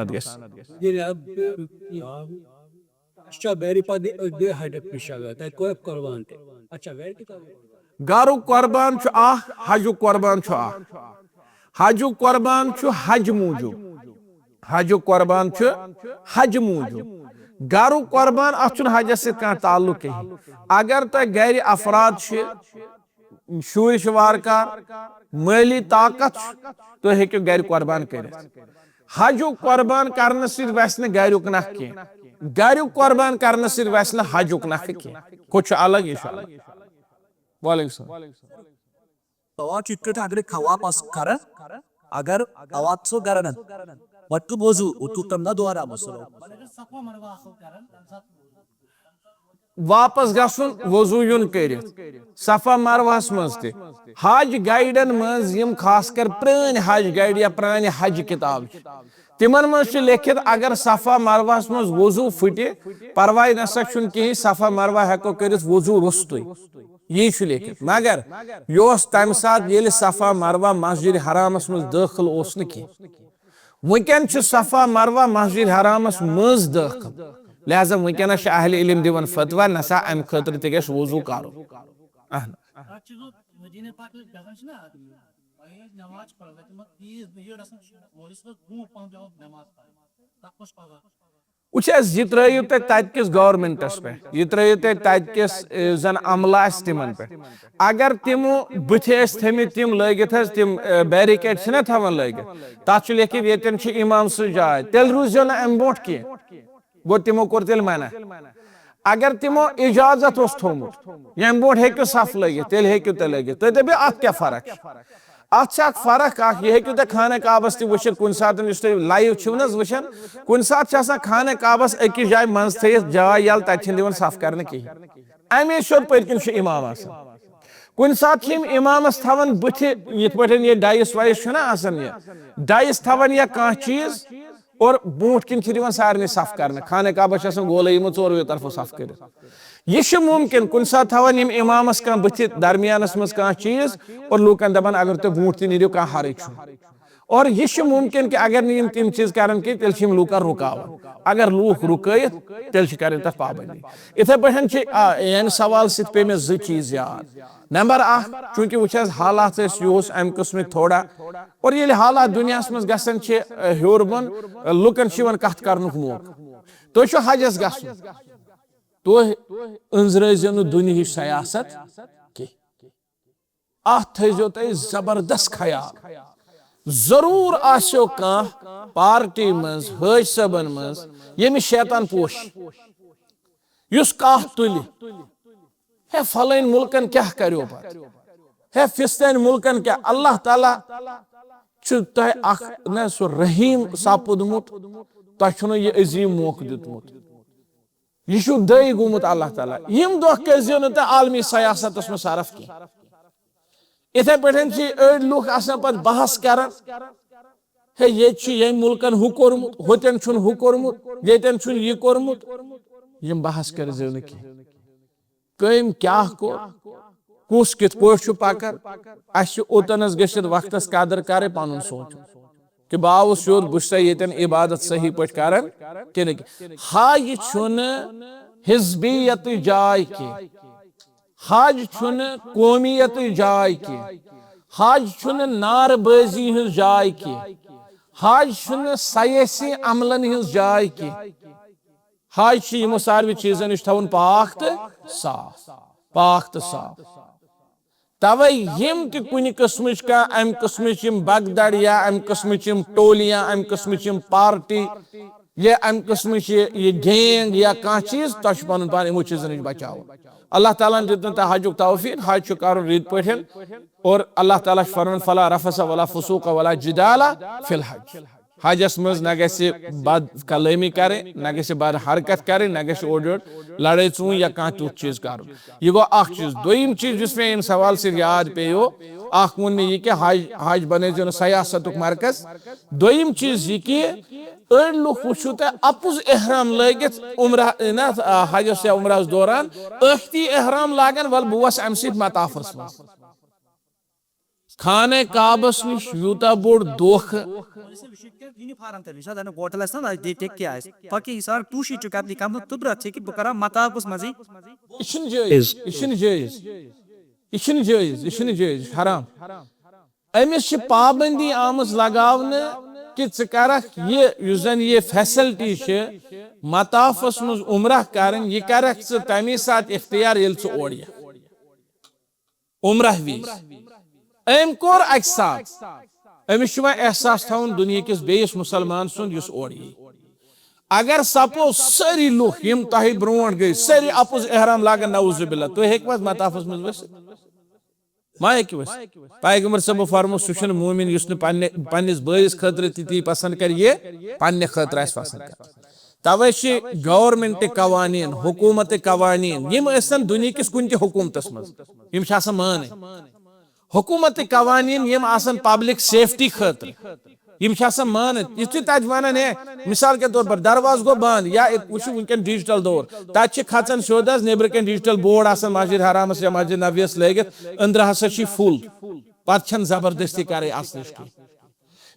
गारुक कुर्बान हजुक कुर्बान हजुक कुर्बान हज मूजूब हजुक कुर्बान हज मूजूब गारुक कुर्बान अत हजस सह ताल्लुक कहीं अगर तुह गर अफराद शुर वारकार माली ताकत तुह हेक्यो गर कुर्बान कर हजु कुर्बान करने सिर्फ वैसे गारुक नख की गारुक कुर्बान करने सिर्फ वैसे हजुक नख की कुछ अलग ही वालेकुम तवाफ चिट्टे अगर खवा पास कर अगर तवाफ सो करन वट्टु बोझु उतुतम ना द्वारा मसलो वापस गसुन वजू युन कर सफा मरवास मज हज गाइडन मज यम खास कर प्रान हज गाइड या प्रान हज किताब तिमन मज लिखित अगर सफा मरवास मज वजू फुटे परवाह नसा कहीं सफा मरवा हेको कर वजू रुस्तु यी लिखित मगर यह तम सात ये सफा मरवा मस्जिद हरामस मज दाखिल ओस वुकन सफा मरवा मस्जिद हरामस मज दाखिल लिहाजा वुकनस अहले इल्म दिवन फतवा नसा अम खतर ते गस वजू करो उस यह त्रयु तस गवर्नमेंटस पे यह त्रयु तस जन अमला तिमन पे अगर तिमो बुथे थमित तिम लगित तिम बैरिकेड ना थवन लगित तथ लिखित येतन इमाम सु जाय तेल रूजो ना अम ब्रोट की गो तिमो कोर तेल मना अगर तिमो इजाजत थोमुत यम ब्रोट हेकु सफ लगित तेल हेकु ते लगित तो दबे अत क्या फर्क अत फर्क यह हेकु ते खाने काबस तु वुचित कुन सात लाइव छु न वुचन कुन सात खाने काबस अकिस जाय मंज थ जाय यल तत दिवन सफ करने कहीं अमे शोद पकिन इमाम कुन सात इमामस थवन बुथ यथ पे ये डाइस वाइस डाइस थवन या कह चीज और बूट किन दिवन सारे सफ कर खाने काबा गोल चोर तरफो सफ कर यह मुमकिन कुन सात थवन इमामस कह बुथ दरमियानस मज कह चीज और लूकन दपान अगर तुम बूट तह नीरियो कह हर और यह मुमकिन कि अगर नीम तम चीज कर तेल लूकन रुकावन अगर लूक रुकत तेल कर तथ पाबंदी इथे पे सवाल सत पे मे जो चीज याद नंबर चूंकि वो हालात यह अम किस्म थोड़ा और ये हालात दुनिया मज गसन हूर बन लुकन कत कर मौक तुम हजस ग तुह अंजो नो दुनिया सयासत कह थो तुम जबरदस्त ख्याल जरूर आसो कह पार्टी मज हज सबन मज यमिस शैतान पोश युस कह तुल है फलाइन मुल्कन क्या करो है फिस्तन मुल्कन क्या अल्लाह ताला तुह सो रहीम सपुदमुत तुह यह अजीम मौक दितमुत यह दई गुमुत अल्लाह ताला यम दह करो न तुह आलमी सयासत में सरफ की इथे पे लूख पे बहस कर ये मुल्कन हु कोर्मुत होतन हु कोर्मुत येतन यह कोर्मुत यम बहस कर कम क्या कुस कित पकर ओतनस गत वक्त कदर कर पन सोच कि बाव सोद बुस ये इबादत सही पे कर हज हिजबियत जाय की हज कौमियत जाय की हज नारबाजी हज जाय की हज सयासी अमलन हज जाय की हज यमो सारे चीजन नश थवन पाक तो साफ तवे यम कुन किस्म अम किस्म बगदड़ या अम किस्म टोलियां अम किस्म पार्टी या अम किस्म ये गैंग या कह चीज तुम पन पान यमो चीजन नश बचाव अल्लाह ताला दितन ता हजुक तौफीक हज कर रीत पे और अल्लाह ताला फरमान फला रफसा वला फुसूक वला जिदाला फिल हज हजस मज न बद कलामी कर न बद हरकत कर न ओर लड़ाई चून या कह तुथ चीज कर यह गो चीज दोम चीज जिस मे इन सवाल से याद पेयो वोन मे यह कि हज बनो सयासत मरकज दोम चीज यह कि अड़ लुक वो तुम अपुज एहराम लगित उम्र ना हजस या उम्रस दौरान अख्ती एहराम लागन वल बह वस अम मताफस मज खाने काबस नश यूता बोड़ दोख जायज हराम अमिस पाबंदी आमज लगावने कि ये फैसिलिटी मताफस मज उम्रह कर यह कर तमी सात इख्तियार ये ओर उम्रह वीज अम कोर अक साथ अमिस एहसास थवन दुनिया किस बेस मुसलमान सुन युस और यी अगर सपोज सारी लुख यम तह ब्रोट गई सारी अपुज एहराम लागन नऊजुबिल्लाह तुम हेकवा मताफस मज वसित मा हेकि वसित पैगंबर सब फरमो सह मोमिन युस पन्निस बइस खतर ती पसंद कर ये पन्ने खतर आस पसंद कर तवे गवर्नमेंट कवानीन हुकूमत कवानीन यम दुनिया किस कुन हुकूमतस मज यम मान हुकूमत कवानीन यम पब्लिक सेफ्टी खतर यम मान यु तत वन है मिसाल के तौर पर दरवाज गो बंद या वुन डिजिटल दौर तत खचान सोद नबर कन डिजिटल बोर्ड मस्जिद हरामस या मस्जिद नबीस लगित अंदर हसा फुल पे जबरदस्ती कर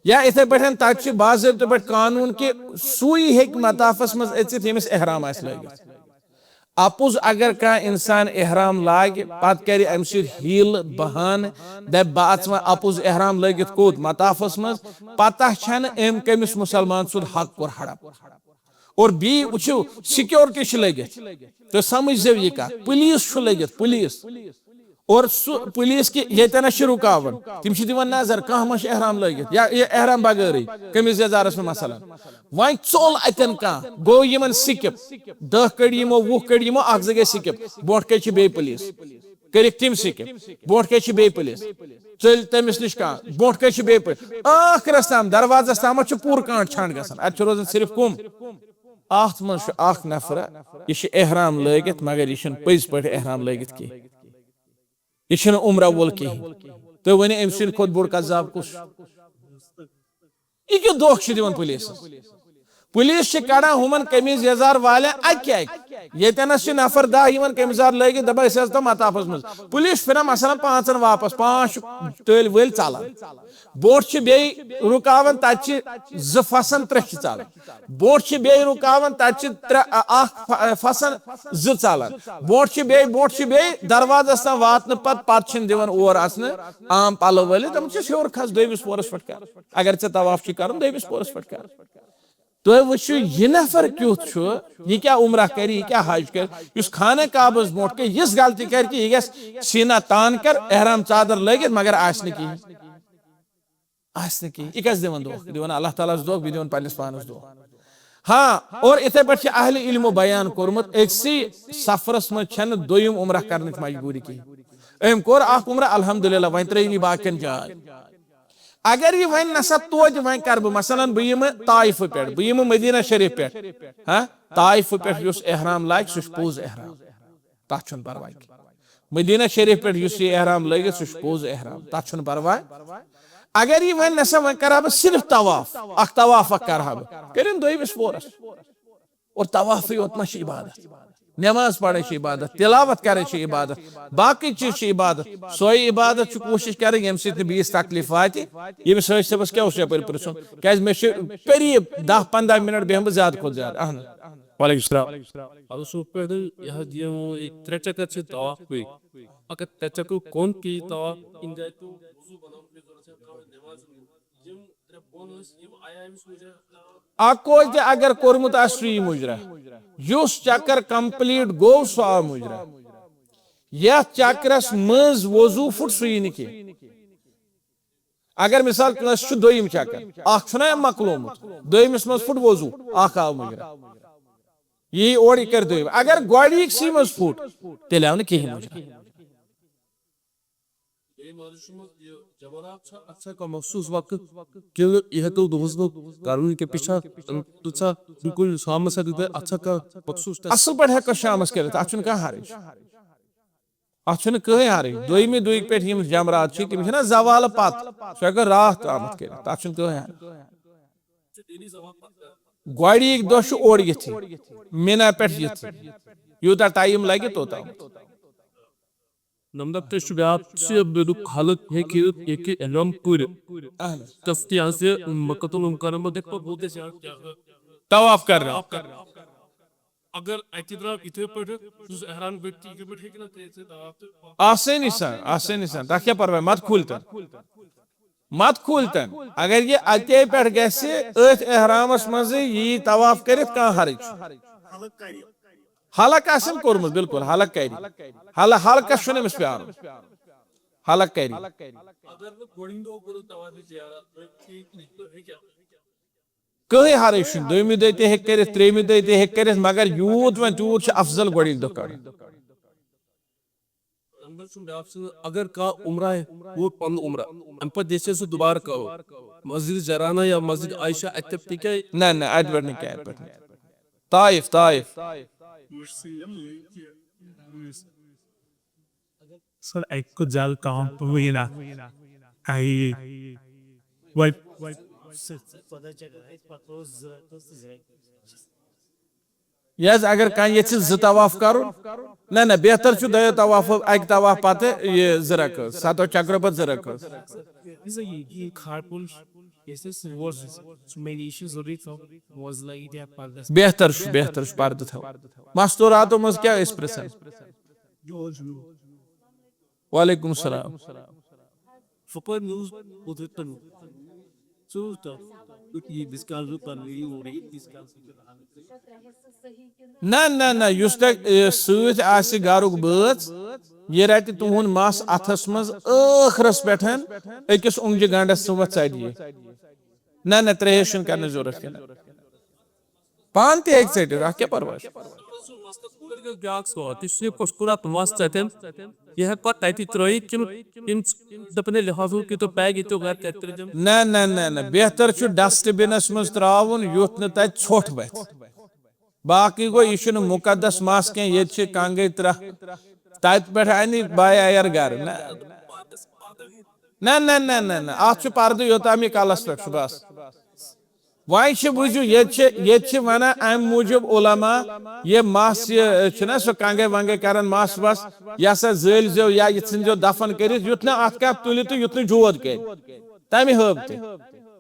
या इथे पे तत बाज़ाब्ते पे कानून कि सुई हेक मताफस मज अचित यमिस एहराम आस लगित अपुज अगर कह इंसान एहराम लाग पत कर अम हील बहान दप बह अपुज एहराम लगित कोत मताफस मज पता छन अम कमिस मुसलमान सुद हक कोर हड़प और बी वो सिक्योरिटी लगित तो समझ यह कत पुलिस लगित पुलिस और पुलिस की येतन रुकावन तम दिवन नजर कह मा एहराम लगित या एहराम बगैर कमिस यजारस में मसलन वह चोल अतन कह गो यमन सिकिप 10 कड़ यमो 20 कड़ यमो अख जगह सिकिप बोट के बे पुलिस कर तम सिकिप बोट के बे पुलिस चल तमिस नश कह बोट के बे पुलिस आखरस तम दरवाजस तम पूर कांट छांट गसान अत रोजान सिर्फ कुम अत मज नफर यह एहराम लगित मगर यह पज पे एहराम लगित कह यह उम्र वोल कहें तो वन अम सद खुद बोड़ कज़ाब कुस यह दोख दिवन पुलिस कड़ान हुमन कमीज यजार वाले अक येतनस नफर 10 कमीजार लगित दपान तो मताफस मज पुलिस फिर मसलन 5 वापस 5 तल वल चालान बोट बे रुकावन तत 2 फसन 3 चालान बोट बे रुकावन तत 1 फसन 2 चालान बोट बे दरवाजस तम वातन पत दिवन और असन आम पलो वलित तम हर खस 2 पोरस पे अगर ऐ तवाफ कर 2 पोरस पे कर तो वो यह नफर क्युत यह क्या उम्र कर यह क्या हज कर खाना काबस ब्रोट के यह गलती कर कि यह सीना तान कर एहराम चादर लगित मगर यह कस दिवन अल्लाह ताला दोख बह दिवन पन्निस पानस दोख हाँ और इथे पे अहले इल्मो बयान कोरमुत एकसी सफरस मज दोयम उम्र करने मजबूरी कह अम कोर उम्र अल्हम्दुलिल्लाह वन त्रयनी बाकन जाय अगर यह वन नसा तोज वन कर मसलन बह यम ताइफ पे बह यम मदीना शरीफ पे हाँ ताइफ पे एहराम लाग सह पोज एहराम तथ परवाह मदीना शरीफ पे एहराम लगित सह पोज एहराम तथ परवाह अगर यह वन नसा वन कर सिर्फ तवाफ कर 2 पोरस और तवाफ योत मा इबादत नमाज पढ़े इबादत तिलावत करे इबादत बाकी चीज इबादत सो इबादत कोशिश करें यम बीस तकलीफ वात यमिस सबस क्या पुरुन क्या मे करीब 10-15 मिनट बेहम ज्यादा खुद ज्यादा अकोज अगर कोरमुत सुई मुजरा युस चक्कर कंप्लीट गो सो आव मुजरा यह चक्रस मज वजू फुट सुई नी अगर मिसाल दोयम चक्कर अख मकलोमुत दोयमिस मज फुट वजू अख आव मुजरा यही ओर कर दोयम अगर गोडिक सी मज फुट तेल आव कहीं मुजरा अच्छा का महसूस वक्त कि यह तो दोस्तों कानून के पीछा तुझा बिल्कुल शाम से अच्छा का महसूस असल पर है शाम कर अचन कह हारिश अचन कह हारिश दोयमी दुई पे यम जमरात तम जवाल पत सह रात आमत कर अचन कह गोडिक दह ओर ये मीना पे यूता टाइम लगे तोता नमदब ते शुभात से बेदु खालत है कि एक एलम पूरे तफ्ती यहाँ से मक्कतुल मुकर्रमा देख पर बोलते हैं तवाफ कर रहा अगर ऐतिद्रा इतने पर उस एहरान व्यक्ति के बैठे कि ना तेरे तवाफ आसे निशान ताकि परवाह मत खोलतन अगर ये अते पे गसे अथ एहरामस मज यी तवाफ करित का हरज हलक आसन कोरमुत बिल्कुल हलक करी हलक शुन अमिस पे halak kari कहीं हर्ष दोमि दह ते हेक कर त्रेमि दह ते हेक कर मगर यूत वन तूत अफजल गोड़ दह कर अगर का उम्रा है वो पन उम्रा अम पर देश से दोबारा करो मस्जिद जराना या मस्जिद आयशा अतब ठीक है ना ना अत पर क्या ताइफ ताइफ सर एक को जाल काम पवीना आई वाइट यह अगर कह ये ज तवाफ कर ना ना बेहतर दो तवाफ अक तवाफ पत यह जरक सतो चक्र पत जरक बेहतर बेहतर पर्द थो मस्तूरातो मज क्या प्रेसन वालेकुम सलाम ना ना ना युस तह गरुक बच यह रट तुहद मस अथस मज ٲखरस पे अकिस उंगजि गंडस सह टी ना ना त्रेश कर जरूरत कह पान तक ट क्या परवाह ना ना ना ना बेहतर डस्टबिनस मज त्राउन युथ न तत ोट वथ बाकी गो यह मुकदस मस कह ये कंगे त्र तत पे अन बाय अयर गर ना ना ना ना ना अत पर्द योताम कलस पे बस वह बुझू ये वन अम मूजूब उलमा ये मस ना सह कंगे वंगे कर मस वस यह सा जल जो या यह जो दफन कर युथ ना अत कप तुल तो युथ जोद कर तमें हब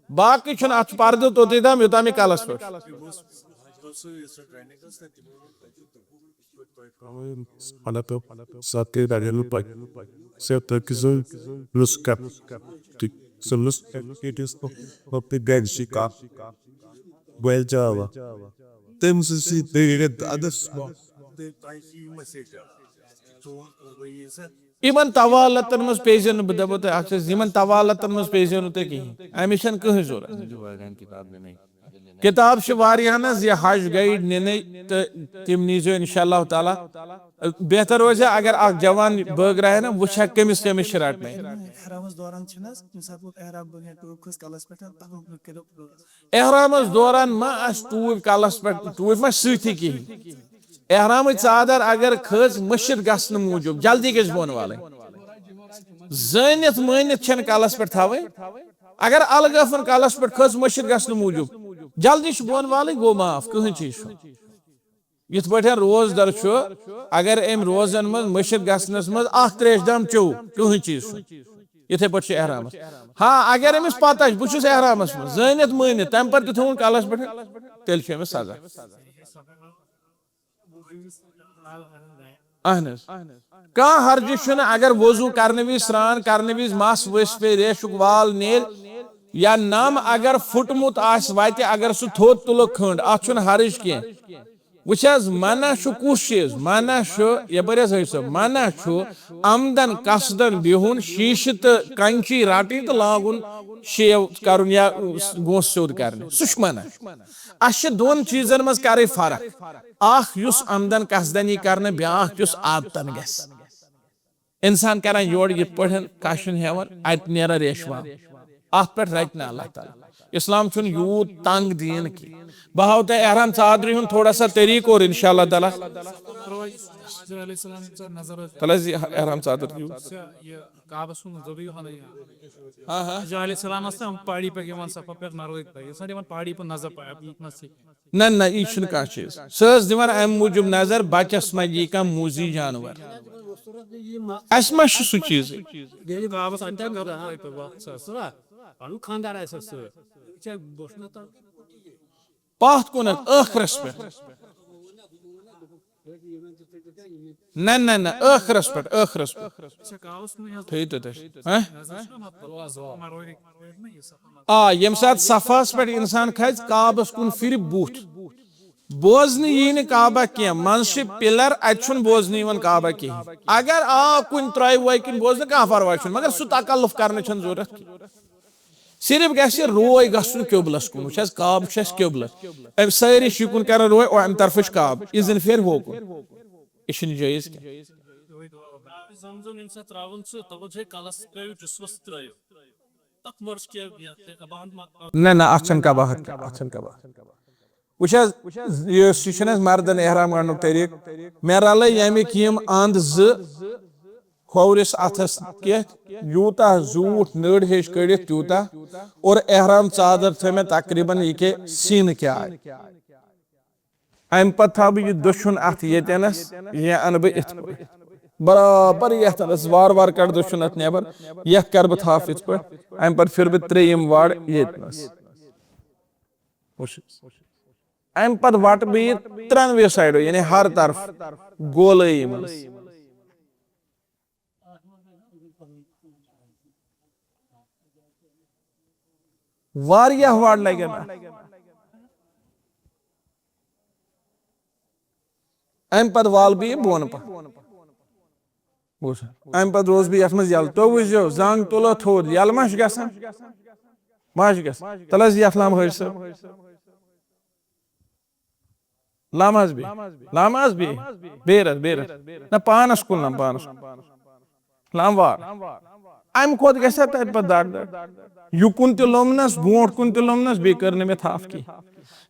बाकी अत पर्द तोत तम योताम कलस पे well Java. Temos assim de others. इन तवालतन मज पे बह दपो इन तवालतन मज पे कहें अमिश कहीं जरूरत किताब यह हज गाइड नीन तो तम नीजो इंशाअल्लाह ताला बेहतर रोज अगर जवान बगरा ना वो कमिस कमिस रटन एहरामस दौरान मा टूब कलस पे टूब मा सही कहें एहराम चादर अगर खज मशिद गसन मूजूब जल्दी गज बोन वाले जनित मानित कलस पे थवे अगर अलगफन कलस पे खज मशिद गसन मूजूब जल्दी बोन वाले गो माफ कहीं चीज इत पे रोजदर अगर अम रोजन मज मशिद गसनस मज त्रेश दम चो कहीं चीज इथे पे एहराम हाँ अगर अमिस पता बहुत एहरामस मज जनित मानित तम पे थोन कलस पे तेल सजा अहन कह हर्ज अगर वजू करने विज स्रान करने विज मस वस पे रेशुक वाल नेल या नम अगर फुटमुत वत अगर सह थोद तुल खंड अत हर्ज कह वह मना कुस चीज मना यपर मना आमदन कसदन बिहुन शीश तो कंची रटन तो लागुन शेव कर या गोस सोद कर सह मना अस दोन चीजन मज कर फर्क अस आमदन कसदनी कर ब्याख आदतन ग इंसान कर योर ये कशन हेवन अत नेरा रेशवा अत पे रट ना अल्लाह ताला इस्लाम यूत तंग दीन की बह हाव तह एहराम चादर हुंद थोड़ा सा तरीक और इंशाअल्लाह ताला तला एहराम चादर ना ना यह कह चीज सह दिवान अम मूजूब नजर बचस मा यी कह मूजी जानवर अस मा सह चीज पात कुन ٲखरस पे ना ना ना ٲखरस पे थी तो यम सात सफास पे इंसान खज काबस कुन फिर बूथ बोजन यी काबा कह मन पिलर अतुन बोजन यीवन काबा कह अगर आ कुन त्रै वैकिन बोजन कह परवाह मगर सह तकल्लुफ कर जरूरत सिर्फ गि रोय गुन क्योबलस कुन काब क्योबलस सारी शिकुन कर रोय और अम तरफ काब इजन फेर होकुन यह जायज ना ना अचन कबाहत वह मर्दन एहराम गढ़ तरीक मे रल यमिक अंद खोवरिस अथस कह यूता जूठ नड़ हेश कड़ित तूता और एहराम चादर थ मे तकरीबन यह के सीन क्या अम पे था बह दुशुन अथ येनस यह अन बह इत बराबर यस वार वार कड़ दुशुन अथ नबर यह कर बह थाफ इत पे अम पे फिर बह त्रेयम वाड़ येनस अम पे वट बह त्रोनवे साइडो यानी हर तरफ गोलई मन वारिया वाड़ लगे अम पे वाल बह बोन पे अम पे रोज बह ये यल तो वो जंग तुलो थोद यल मा तल यथ लाम हज सब लामाज भी बेर ना पानस कुल लम पानस लाम वार अम खोत गसा तत पे दड़ युकुन त लोमनस ब्रोट कुन त लोमनस बे कर मे थाफ की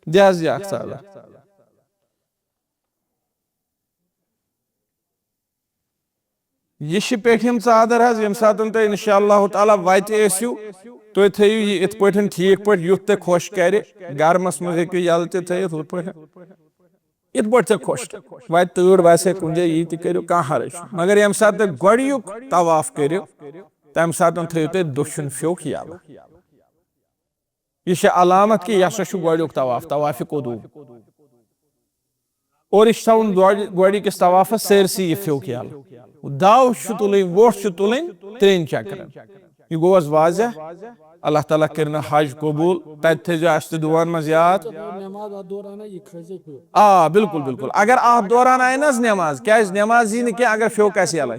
दहज यह चादर यह पेठिम चादर हज यम सात तुम इंशाअल्लाह ताला वत तुम थो यह इत पे ठीक पे युथ ते खुश कर गर्मस मज हेकु यल ते थित हुत पे इत पे खुश वत तड़ वैसे कुन जाए यह तु कह हर्ज मगर यम सात गुक तवाफ करो तम सात थो तुम दुशुन फ्योक यल यह अलामत कि यह गुक तवाफ कदूम और यह थवन गुकिस तवाफस सरसी यह फ्योक यल दाव तुल वोट तुल 3 चक्र यह गोस वाज अल्लाह ताला कर हज कबूल तत थो दुआन मज याद बिल्कुल बिल्कुल अगर आप दौरान आय ना नमाज क्या नमाज यी कह अगर फ्योक यल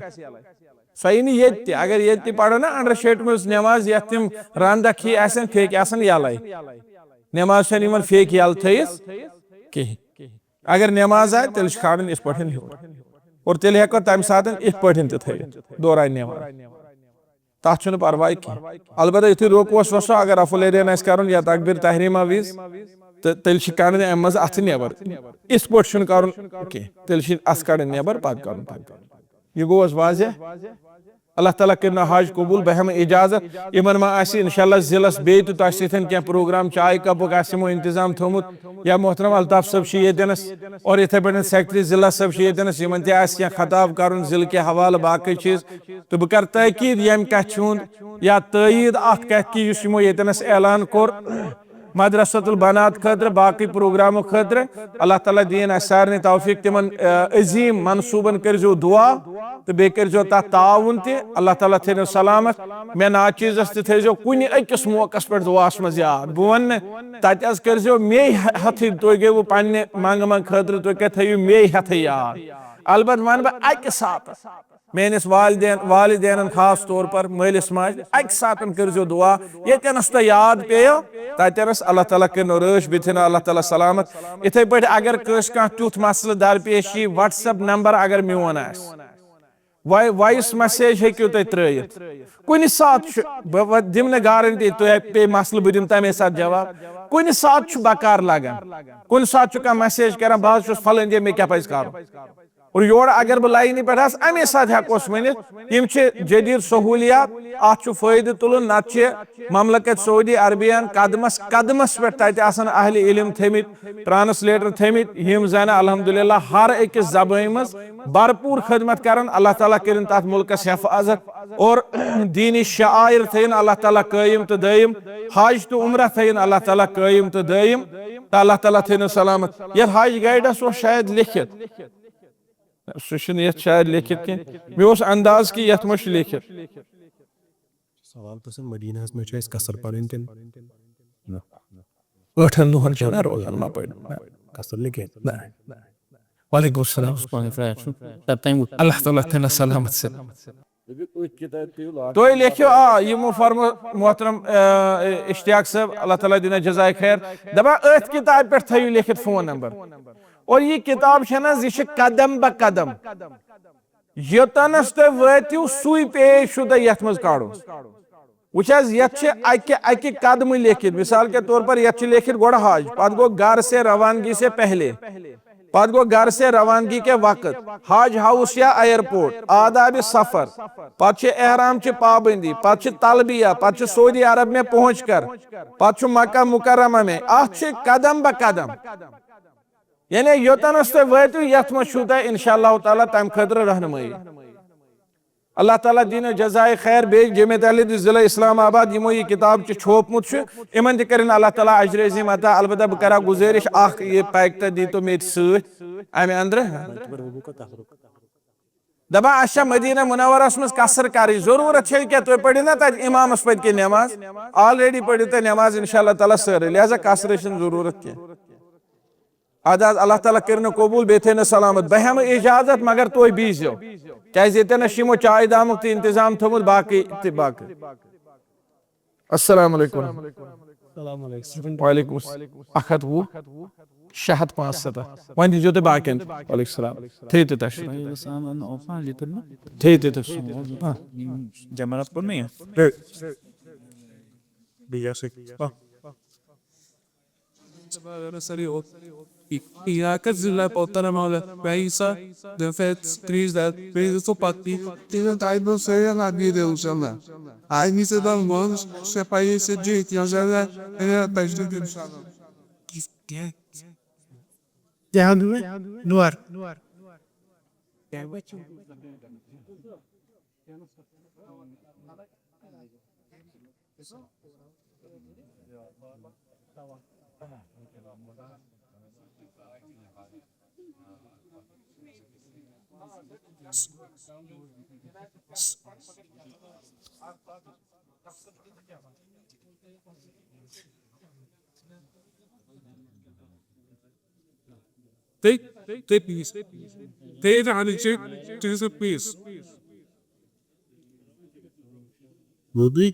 सो यी ये अगर ये पढ़ो ना अंडर शेट में नमाज ये तम रंदख ही फेक यल नमाज फेक यल थस कह अगर नमाज आए तेल खाड़ इस पे और तेल हेको तम सात इत पे थ दौरान नमाज तथ परवाह कह अलबत्ता युथ रोकोस वसो अगर अफुलरियन कर या तकबीर तहरीमा विज तो तेल कड़ अम मज अथ नबर इस पे कर तेल अस कड़ नबर पत कर यह गोस वाज अल्लाह ताला कर हज कबूल बह हम इजाजत इन इंशाल्लाह जिलस बे तो प्रोग्राम चाय कपुक इंतजाम थोमुत या मोहतरम अल्ताफ सब येनस और इथे पे सेक्रेटरी जिला सब येनस इन क्या खताब कर जिल के हवाले बाकी चीज तो बह कर तकीद यम कथ या तयीद अत कथ कि येनस ऐलान कोर मदरसतुल बनात खतर बाकी प्रोग्राम खतर अल्लाह ताला दीन सारे तौफीक तिमन अजीम मनसूबन करजो दुआ तो बे करजो तथ ताउन ते अल्लाह ताला थो सलामत मे नाचीजस थो कुन अकिस मौकस पे दुआस मज याद बह वन तत करजो मे हथ तुम गो पे मंग मंग खतर तुम क्या थो मे हथ याद अलबत् वन बह अकि सात मेनिस वालिदैन खास तौर पर मलिस माज अकि सात करजो दुआ येनस तो याद पेयो ततनस अल्लाह ताला कर रश बिथन अल्लाह ताला सलामत इथे पे अगर कस तुथ मसल दरपेश व्हाट्सएप नंबर अगर मोन वॉइस मैसेज हेकु तुम त्रित कुन सात बह दिम गारंटी तुह पे मसल बह दिम तमे सात जवाब कुन सात बकार लगान कुन सात कह मैसेज कर बह फलन जे मे क्या पज कर और योर अगर बह लाइन पे अमे सात हेकोस वन जदीद सहूलियात अत फायदे तुलन नत ममलकत सऊदी अरबियन कदमस कदमस पे तत अहल इल्म थमित ट्रांसलेटर थमित यम जन अल्हम्दुलिल्लाह हर अकिस ज़बान मज भरपूर खदमत कर अल्लाह ताला कर तथ मुल्कस हिफाजत और दीनी शायर थन अल्लाह ताला कायम तो दायम हज तो उम्र थन अल्लाह ताला कायम तो दायम तो अल्लाह ताला थन सलामत ये हज गाइडस शायद लिखित सह शायद लिखित कह मे अंदाज कि ये मह लिखित सवाल तो मदीना में कसर पढ़ 8 दुहन रोजान मा पढ़ kasar liket. वालेकुम सलाम अल्लाह ताला तेना सलामत से तो लिखियो यमो फरमो मोहतरम इश्तियाक साहब अल्लाह ताला दिन जजाय खैर दबा अथ किताब पे थयु लिखित फोन नंबर और ये किताब छना यह कदम ब कदम योतनस तुम वतिव सुई पेश शुदा यथ मज काड़ो वुच अकि कदम लिखित मिसाल के तौर पर यथ लिखित गोड़ हज पत गो घर से रवानगी से पहले पत गो घर से रवानगी के वक्त हज हाउस या एयरपोर्ट आदाब सफर पत एहराम ची पाबंदी पत तलबिया पत सऊदी अरब में पहुंच कर पत मक्का मुकर्रमा में अत कदम ब कदम यानी योतनस तुम वतिव यथ मज इंशाअल्लाह ताला तम खतर रहनुमाई अल्लाह ताला दिन जजाय खैर बे जमियत अहले हदीस जिला इस्लामाबाद यमो ये किताब छोपमुत इमन तन अल्लाह ताला अजर अज़ीम अता अलबत्ता बह करा गुजारिश ये पैक दी तो मे अमे अंदर दपा अच्छा मदीना मुनव्वरस मज कसर कर जरूरत है क्या तुम पढ़ो ना तब इमामस पत नमाज ऑलरेडी पढ़ो तुम नमाज इंशाअल्लाह ताला सर लिहाजा कसर जरूरत क्या आदाज अल्लाह ताला कर कबूल बे थे सलामत बह हम इजाजत मगर तुम बीजो क्या शिमो चाय दामुक तो इंतजाम थोमुत बाकी बाकी अस्सलाम वालेकुम वालेकुम 150 वन दीजो तो बाकी वालेकुम सलाम थे तश थे तश Jamarat por mí. Villasek. Ja, Kazilla portare male, Beisa, the feds, trees that pay so party. Didn't I don't say I need it usando. I need to dar mãos, se pai esse jeito, e já é tá estudando. Jangan dulu. Luar. Take peace. Take the attitude to the peace. Mudi?